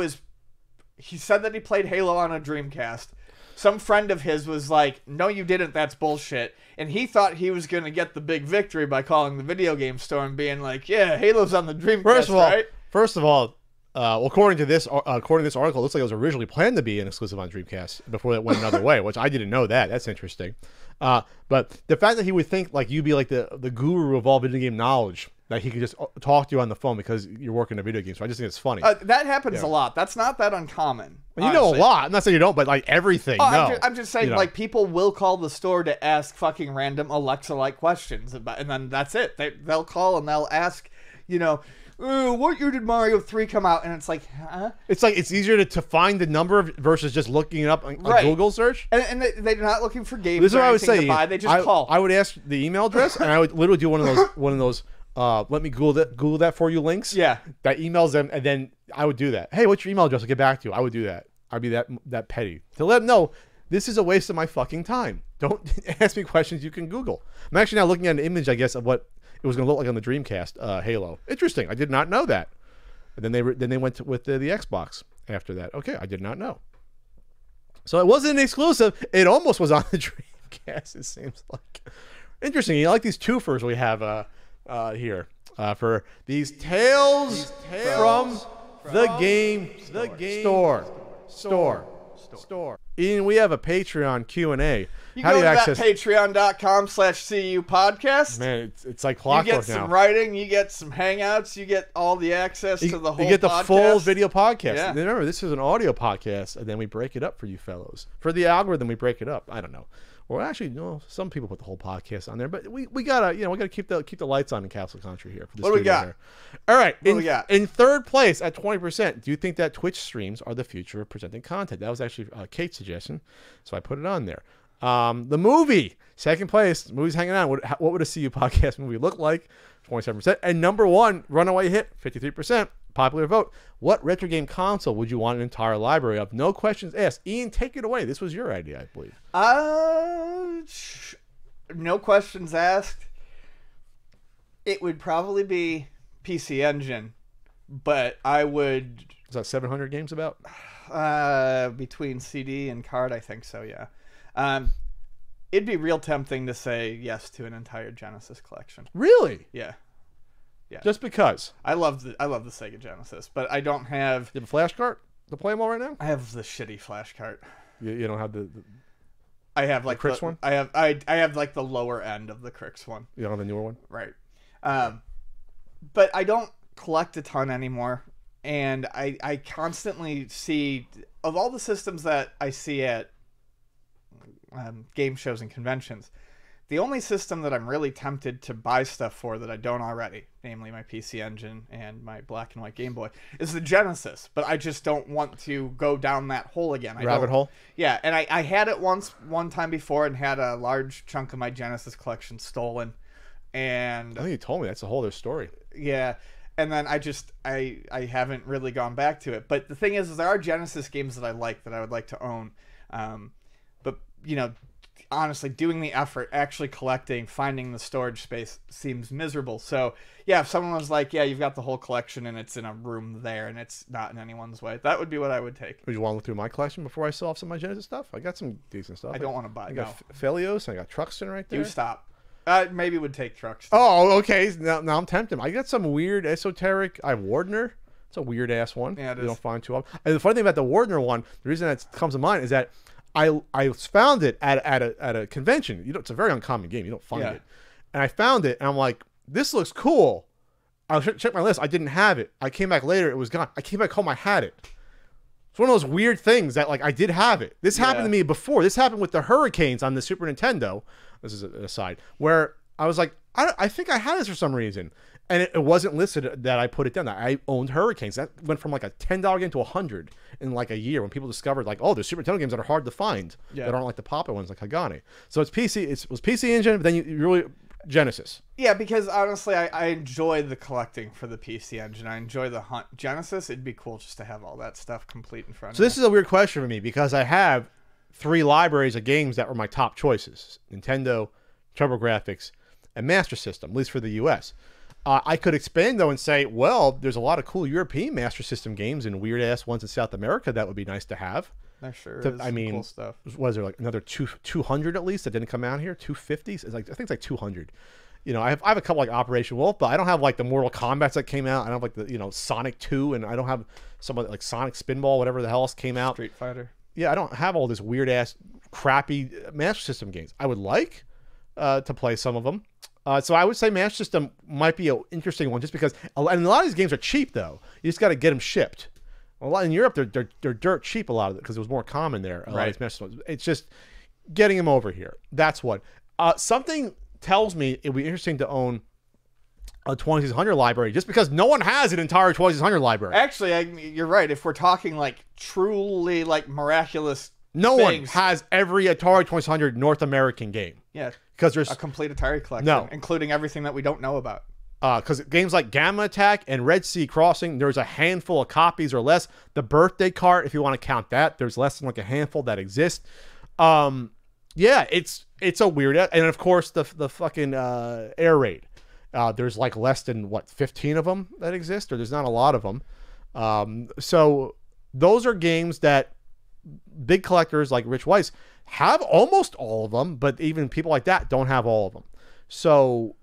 said that he played Halo on a Dreamcast. Some friend of his was like, no, you didn't. That's bullshit. And he thought he was going to get the big victory by calling the video game store and being like, yeah, Halo's on the Dreamcast, First of all, according to this article, it looks like it was originally planned to be an exclusive on Dreamcast before it went another way, which I didn't know that. That's interesting. But the fact that he would think like you'd be like the guru of all video game knowledge, that he could just talk to you on the phone because you're working in a video game. So I just think it's funny. That happens a lot. That's not that uncommon. You know a lot. I'm not saying you don't, but like everything. No. I'm just saying, like, people will call the store to ask fucking random Alexa-like questions about, and then that's it. They'll call and they'll ask, what year did Mario 3 come out? And it's like, huh? It's like it's easier to find the number versus just looking it up on Google search. And they're not looking for games. This is what I would say. To buy. They just call. I would ask the email address, and I would literally do one of those. Let me Google that for you links. Yeah. That emails them, and then I would do that. Hey, what's your email address? I'll get back to you. I would do that. I'd be that petty to let them know this is a waste of my fucking time. Don't ask me questions you can Google. I'm actually now looking at an image, I guess, of what it was going to look like on the Dreamcast Halo. Interesting. I did not know that. And then they went with the Xbox after that. Okay, I did not know. So it wasn't an exclusive. It almost was on the Dreamcast. It seems like interesting. You like these twofers we have here for these tales from the game store. Ian, we have a Patreon Q&A. How do you access that? Patreon.com/CU podcast. Man, it's like clockwork now. You get some writing, you get some hangouts, you get all the access to the whole. You get the podcast. full video podcast. Yeah. Remember, this is an audio podcast, and then we break it up for you fellows. For the algorithm, we break it up. I don't know. Or actually, no, some people put the whole podcast on there, but we gotta keep the lights on in Castle Country here. For this what do we got? Here. All right, what do we got? In third place at 20%. Do you think that Twitch streams are the future of presenting content? That was actually Kate's suggestion, so I put it on there. The movie, second place. The movie's hanging on. What would a CU podcast movie look like? 27%. And number one, runaway hit, 53%. popular vote. What retro game console would you want an entire library of? No questions asked. Ian, take it away. This was your idea, I believe. No questions asked. It would probably be PC Engine, but I would... Is that 700 games about? Between CD and card, I think so, yeah. It'd be real tempting to say yes to an entire Genesis collection. Really? Yeah. Just because? I love the Sega Genesis, but I don't have... You have a flash cart to play them all right now? I have the shitty flash cart. You don't have the I have like Crix one? I have like the lower end of the Crix one. You don't have the newer one? Right. But I don't collect a ton anymore, and I constantly see, of all the systems that I see at game shows and conventions, the only system that I'm really tempted to buy stuff for that I don't already, namely my PC Engine and my black and white Game Boy, is the Genesis. But I just don't want to go down that hole again. Rabbit hole? Yeah, and I had it one time before and had a large chunk of my Genesis collection stolen. And I think you told me that's a whole other story. Yeah, and then I haven't really gone back to it. But the thing is there are Genesis games that I like that I would like to own. But, you know, honestly, doing the effort, actually collecting, finding the storage space seems miserable. So, yeah, if someone was like, yeah, you've got the whole collection and it's in a room there and it's not in anyone's way, that would be what I would take. Would you want to look through my collection before I sell off some of my Genesis stuff? I got some decent stuff. I don't want to buy it. I got Felios, I got Truxton right there. You stop. Maybe would take Truxton. Oh, okay. Now I'm tempted. I got some weird esoteric. I have Wardner. It's a weird ass one. Yeah, it you is. don't find too often. And the funny thing about the Wardner one, the reason that comes to mind is that I found it at a convention. It's a very uncommon game. You don't find it. And I found it, and I'm like, this looks cool. I checked my list. I didn't have it. I came back later. It was gone. I came back home. I had it. It's one of those weird things that, like, I did have it. This happened to me before. This happened with the Hurricanes on the Super Nintendo. This is an aside. Where I was like, I think I had this for some reason. And it wasn't listed that I put it down. I owned Hurricanes. That went from like a $10 game to $100 in like a year when people discovered like, oh, there's Super Nintendo games that are hard to find that aren't like the popular ones like Hagane. So it's PC. It was PC Engine, but then you really Genesis. Yeah, because honestly, I enjoy the collecting for the PC Engine. I enjoy the hunt. Genesis, it'd be cool just to have all that stuff complete in front of me. So this is a weird question for me because I have 3 libraries of games that were my top choices: Nintendo, TurboGrafx, and Master System, at least for the US. I could expand, though, and say, well, there's a lot of cool European Master System games and weird-ass ones in South America that would be nice to have. There sure is cool stuff. Was there like another 200 at least that didn't come out here? 250? It's like, I think it's like 200. You know, I have a couple like Operation Wolf, but I don't have like the Mortal Kombat that came out. I don't have like the, Sonic 2, and I don't have some of like Sonic Spinball, whatever the hell else came out. Street Fighter. Yeah, I don't have all this weird-ass, crappy Master System games. I would like to play some of them. So I would say Master System might be an interesting one just because, and a lot of these games are cheap though. You just got to get them shipped. A lot in Europe, they're dirt cheap. A lot of it because it was more common there. Right. It's just getting them over here. That's what. Something tells me it would be interesting to own a 2600 library just because no one has an entire 2600 library. Actually, you're right. If we're talking like truly like miraculous, no one has every Atari 2600 North American game. Yeah. Because there's a complete Atari collection, including everything that we don't know about. Because games like Gamma Attack and Red Sea Crossing, there's a handful of copies or less. The birthday cart, if you want to count that, there's less than like a handful that exist. Yeah, it's a weird, and of course the fucking air raid. There's like less than 15 of them that exist, or there's not a lot of them. So those are games that big collectors like Rich Weiss have almost all of them, but even people like that don't have all of them. So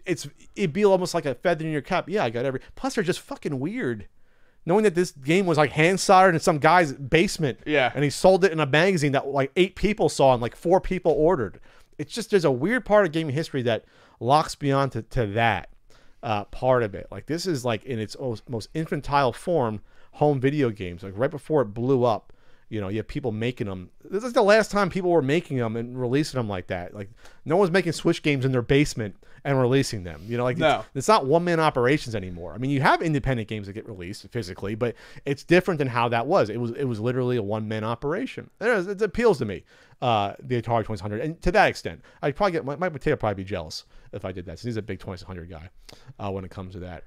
it'd be almost like a feather in your cap. Yeah, I got every. Plus, they're just fucking weird. Knowing that this game was like hand soldered in some guy's basement, and he sold it in a magazine that like 8 people saw and like 4 people ordered. It's just there's a weird part of gaming history that locks me on to that part of it. Like this is like in its most infantile form, home video games. Like right before it blew up. You know, you have people making them. This is the last time people were making them and releasing them like that. Like, no one's making Switch games in their basement and releasing them. You know, like it's not one-man operations anymore. I mean, you have independent games that get released physically, but it's different than how that was. It was literally a one-man operation. It appeals to me, the Atari 2600, and to that extent, I'd probably get my potato probably be jealous if I did that. So he's a big 2600 guy when it comes to that.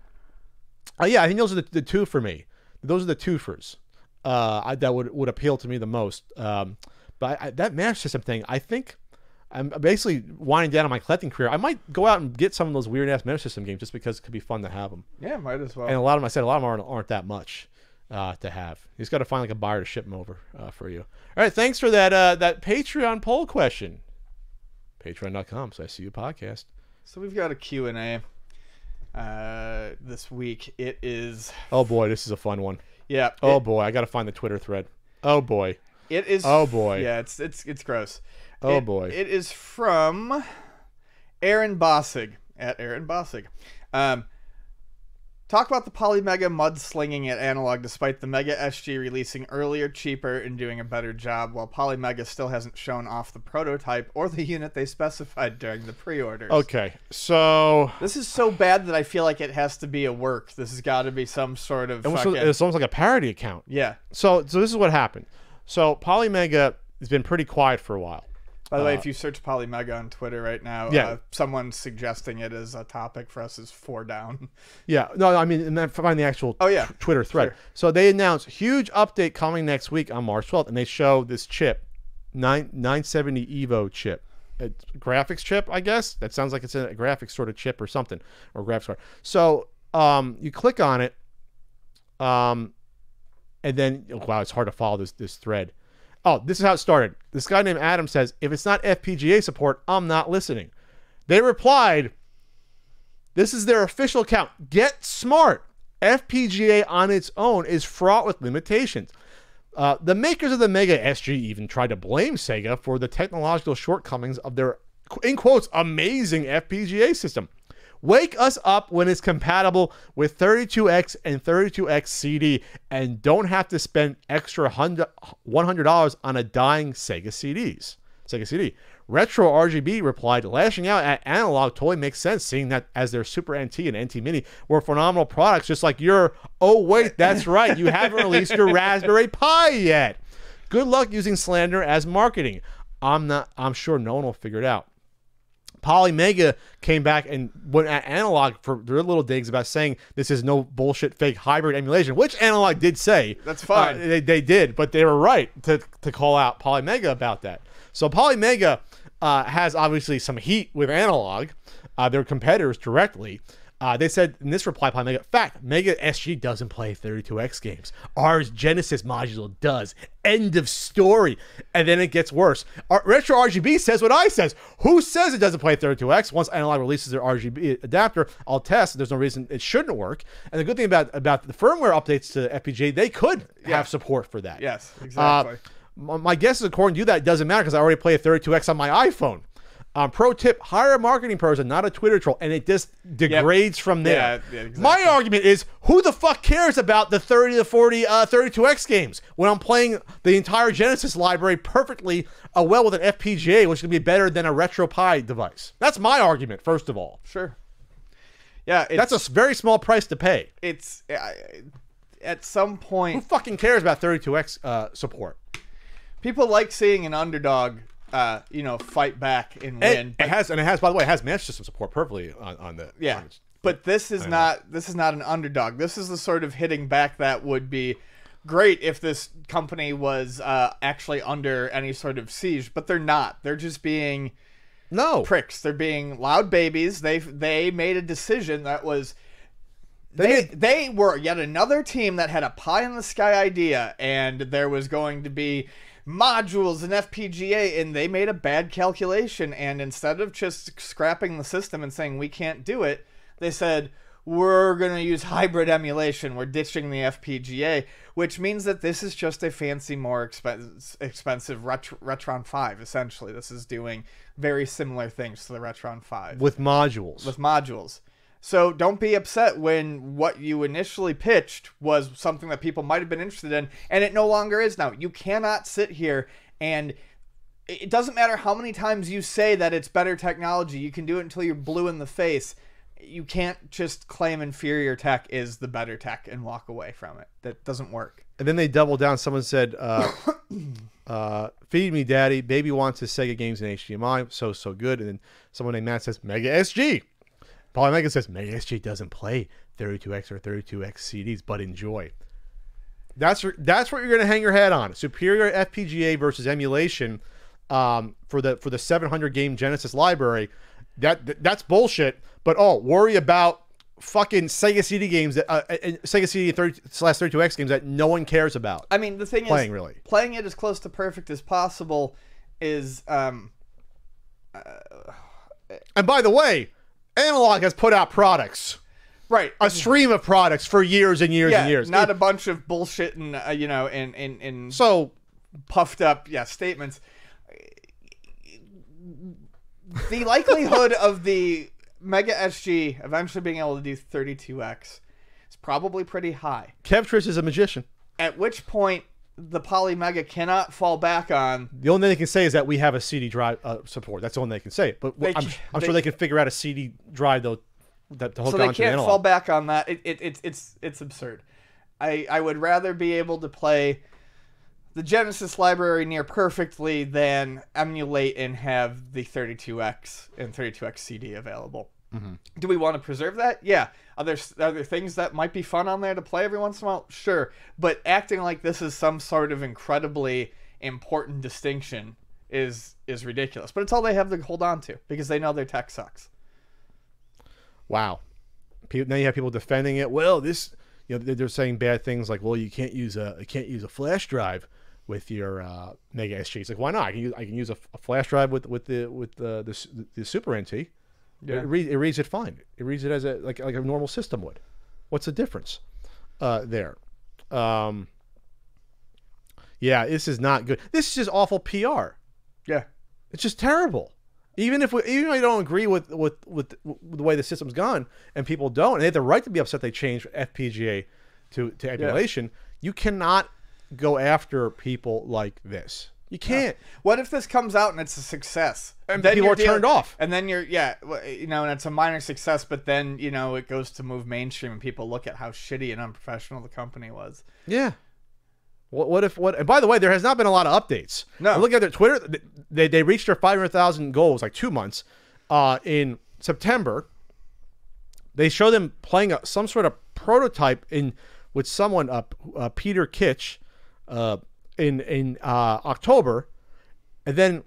Yeah, I think those are the two for me. Those are the twofers that would appeal to me the most. But that Master System thing, I think I'm basically winding down on my collecting career. I might go out and get some of those weird-ass Master System games just because it could be fun to have them. Yeah, might as well. And a lot of them aren't that much to have. You just got to find like a buyer to ship them over for you. All right, thanks for that Patreon poll question. Patreon.com/CU podcast. So we've got a Q&A this week. It is... Oh, boy, this is a fun one. Yeah. Oh, boy, I got to find the Twitter thread. Oh, boy. It is... Oh, boy. Yeah, it's gross. Oh, boy. It is from Aaron Bossig, at Aaron Bossig. Talk about the Polymega mudslinging at Analog despite the Mega SG releasing earlier, cheaper, and doing a better job, while Polymega still hasn't shown off the prototype or the unit they specified during the pre-orders. Okay, so... This is so bad that I feel like it has to be a work. This has got to be some sort of fucking... It's almost like a parody account. Yeah. So this is what happened. So Polymega has been pretty quiet for a while. By the way, if you search Polymega on Twitter right now, someone suggesting it as a topic for us is 4 down. Yeah, no, I mean, and then find the actual Twitter thread. Sure. So they announced huge update coming next week on March 12th, and they show this chip, 970 Evo chip. A graphics chip, I guess. That sounds like it's a graphics sort of chip or something, or graphics card. So you click on it, and then, wow, it's hard to follow this thread. Oh, this is how it started. This guy named Adam says, if it's not FPGA support, I'm not listening. They replied, this is their official account. Get smart. FPGA on its own is fraught with limitations. The makers of the Mega SG even tried to blame Sega for the technological shortcomings of their, in quotes, amazing FPGA system. Wake us up when it's compatible with 32X and 32X CD and don't have to spend extra $100 on a dying Sega CD. Retro RGB replied, lashing out at Analog totally makes sense, seeing that as their Super NT and NT Mini were phenomenal products, just like your, oh wait, that's right, you haven't released your Raspberry Pi yet. Good luck using slander as marketing. I'm sure no one will figure it out. Polymega came back and went at Analog for their little digs about saying this is no bullshit fake hybrid emulation, which Analog did say. That's fine. They did, but they were right to call out Polymega about that. So Polymega has obviously some heat with Analog, their competitors directly. They said in this reply, Polymega, fact, Mega SG doesn't play 32X games. Ours Genesis module does. End of story. And then it gets worse. Retro RGB says what I says. Who says it doesn't play 32X? Once Analog releases their RGB adapter, I'll test. There's no reason it shouldn't work. And the good thing about the firmware updates to FPGA, they could have support for that. Yes, exactly. My guess is, according to you, that it doesn't matter because I already play a 32X on my iPhone. Pro tip, hire a marketing person, not a Twitter troll, and it just degrades from there. Yeah, exactly. My argument is, who the fuck cares about the 30 to 40 32X games when I'm playing the entire Genesis library perfectly well with an FPGA, which can be better than a RetroPie device? That's my argument, first of all. Sure. Yeah, that's a very small price to pay. It's at some point... Who fucking cares about 32X support? People like seeing an underdog fight back and win. It has, by the way, it has Master System support perfectly on the. Yeah, but this is not an underdog. This is the sort of hitting back that would be great if this company was actually under any sort of siege, but they're not. They're just being pricks. They're being loud babies. They made a decision that was. They were yet another team that had a pie in the sky idea, and there was going to be modules and FPGA, and they made a bad calculation, and instead of just scrapping the system and saying we can't do it, they said we're going to use hybrid emulation, we're ditching the FPGA, which means that this is just a fancy, more expensive Retron 5, essentially. This is doing very similar things to the Retron 5. With modules. So don't be upset when what you initially pitched was something that people might have been interested in, and it no longer is now. You cannot sit here and it doesn't matter how many times you say that it's better technology. You can do it until you're blue in the face. You can't just claim inferior tech is the better tech and walk away from it. That doesn't work. And then they doubled down. Someone said, feed me, daddy. Baby wants his Sega games in HDMI. So good. And then someone named Matt says, Mega SG. Polymega says Mega SG doesn't play 32X or 32X CDs, but enjoy. That's what you're going to hang your hat on. Superior FPGA versus emulation for the 700 game Genesis library. That's bullshit. But worry about fucking Sega CD games that Sega CD /32X games that no one cares about. I mean, the thing is, really playing it as close to perfect as possible is. And by the way, Analog has put out products. Right. A stream of products for years and years and years. Not a bunch of bullshit and, in so puffed up, statements. The likelihood of the Mega SG eventually being able to do 32X is probably pretty high. Kevtris is a magician. At which point, the Polymega cannot fall back on. The only thing they can say is that we have a CD drive support. That's the only they can say. But I'm sure they can figure out a CD drive though. To hook so they onto the can't analog. fall back on that. It's absurd. I would rather be able to play the Genesis library near perfectly than emulate and have the 32X and 32X CD available. Mm-hmm. Do we want to preserve that? Yeah. Are there things that might be fun on there to play every once in a while? Sure. But acting like this is some sort of incredibly important distinction is ridiculous. But it's all they have to hold on to because they know their tech sucks. Wow. Now you have people defending it. Well, this, they're saying bad things like, well, you can't use a flash drive with your Mega SG. It's like, why not? I can use a flash drive with the Super NT. Yeah. It reads it fine. It reads it as like a normal system would. What's the difference there? Yeah, this is not good. This is just awful PR. Yeah, it's just terrible. Even if I don't agree with the way the system's gone, and people don't, and they have the right to be upset they changed FPGA to emulation, you cannot go after people like this. You can't. What if this comes out and it's a success? And then people are turned off. And then and it's a minor success, but then, it goes to move mainstream and people look at how shitty and unprofessional the company was. Yeah. And by the way, there has not been a lot of updates. No. Look at their Twitter. They reached their 500,000 goals like 2 months in September. They show them playing some sort of prototype with someone, Peter Kitsch, in October. And then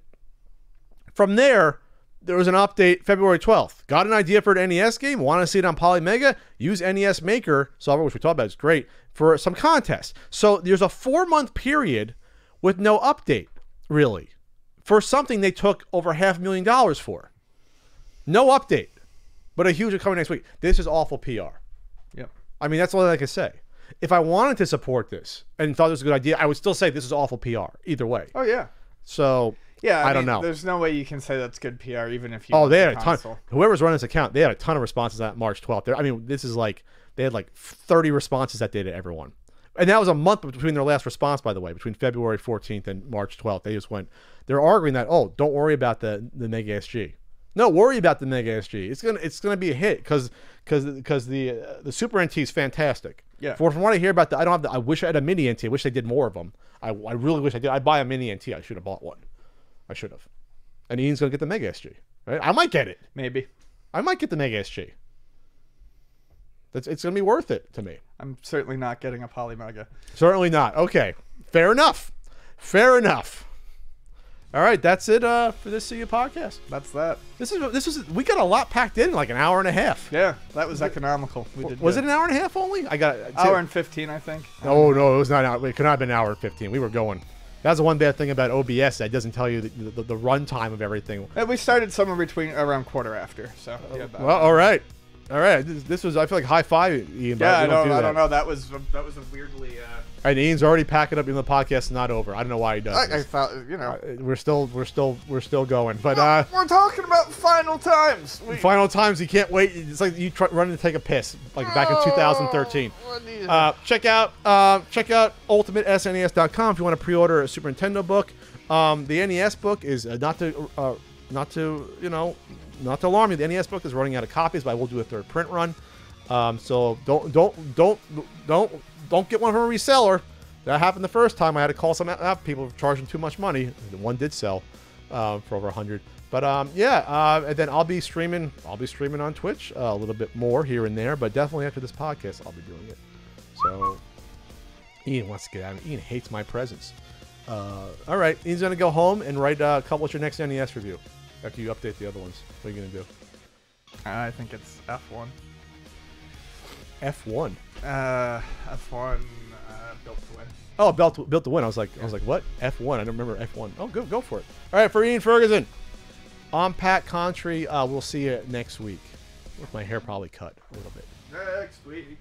from there was an update February 12th. Got an idea for an NES game? Want to see it on Polymega? Use NES Maker software, which we talked about. It's great for some contest. So there's a 4-month period with no update, really, for something they took over $500,000 for. No update, but a huge coming next week. This is awful PR. Yep. I mean, that's all I can say. If I wanted to support this and thought it was a good idea, I would still say this is awful PR either way. Oh, yeah. So, yeah, I don't know. There's no way you can say that's good PR, even if you. Oh, they had a ton. Whoever's running this account, they had a ton of responses on March 12th. I mean, this is like they had like 30 responses that day to everyone, and that was a month between their last response. By the way, between February 14th and March 12th, they just went. They're arguing that don't worry about the Mega SG. No, worry about the Mega SG. It's gonna be a hit because the Super NT is fantastic. Yeah. From what I hear about I wish I had a mini NT. I wish they did more of them. I really wish I did. I'd buy a mini NT. I should have bought one. I should have. And Ian's gonna get the Mega SG. Right? I might get it. Maybe. I might get the Mega SG. It's gonna be worth it to me. I'm certainly not getting a Polymega. Certainly not. Okay. Fair enough. Fair enough. All right, that's it for this CU podcast. That's that. We got a lot packed in like an hour and a half. Yeah, that was economical. Was it an hour and a half only? I got hour and 15, I think. No, it was not an hour. It could not have been an hour and 15. We were going. That's the one bad thing about OBS that doesn't tell you the run time of everything. And we started somewhere around quarter after. So. Well, all right. This was. I feel like high five, Ian. Yeah, I don't know. That was a weirdly. And Ian's already packing up. Even the podcast is not over. I don't know why he does. I thought we're still going. But we're talking about final times. Final times. You can't wait. It's like you running to take a piss, like back in 2013. Check out ultimatesnes.com if you want to pre-order a Super Nintendo book. The NES book is not to alarm you. The NES book is running out of copies, but I will do a third print run. So don't get one from a reseller. That happened the first time. I had to call some people charging too much money. The one did sell for over $100. Yeah, and then I'll be streaming on Twitch a little bit more here and there, but definitely after this podcast I'll be doing it. So Ian wants to get out. Ian hates my presence. All right, Ian's gonna go home and write what's your next NES review after you update the other ones. What are you gonna do? I think it's F1. F1. F1 built to win. Oh, built to win. I was like, what? F1. I don't remember F1. Oh, go for it. All right, for Ian Ferguson, I'm Pat Contry. We'll see you next week. With my hair probably cut a little bit. Next week.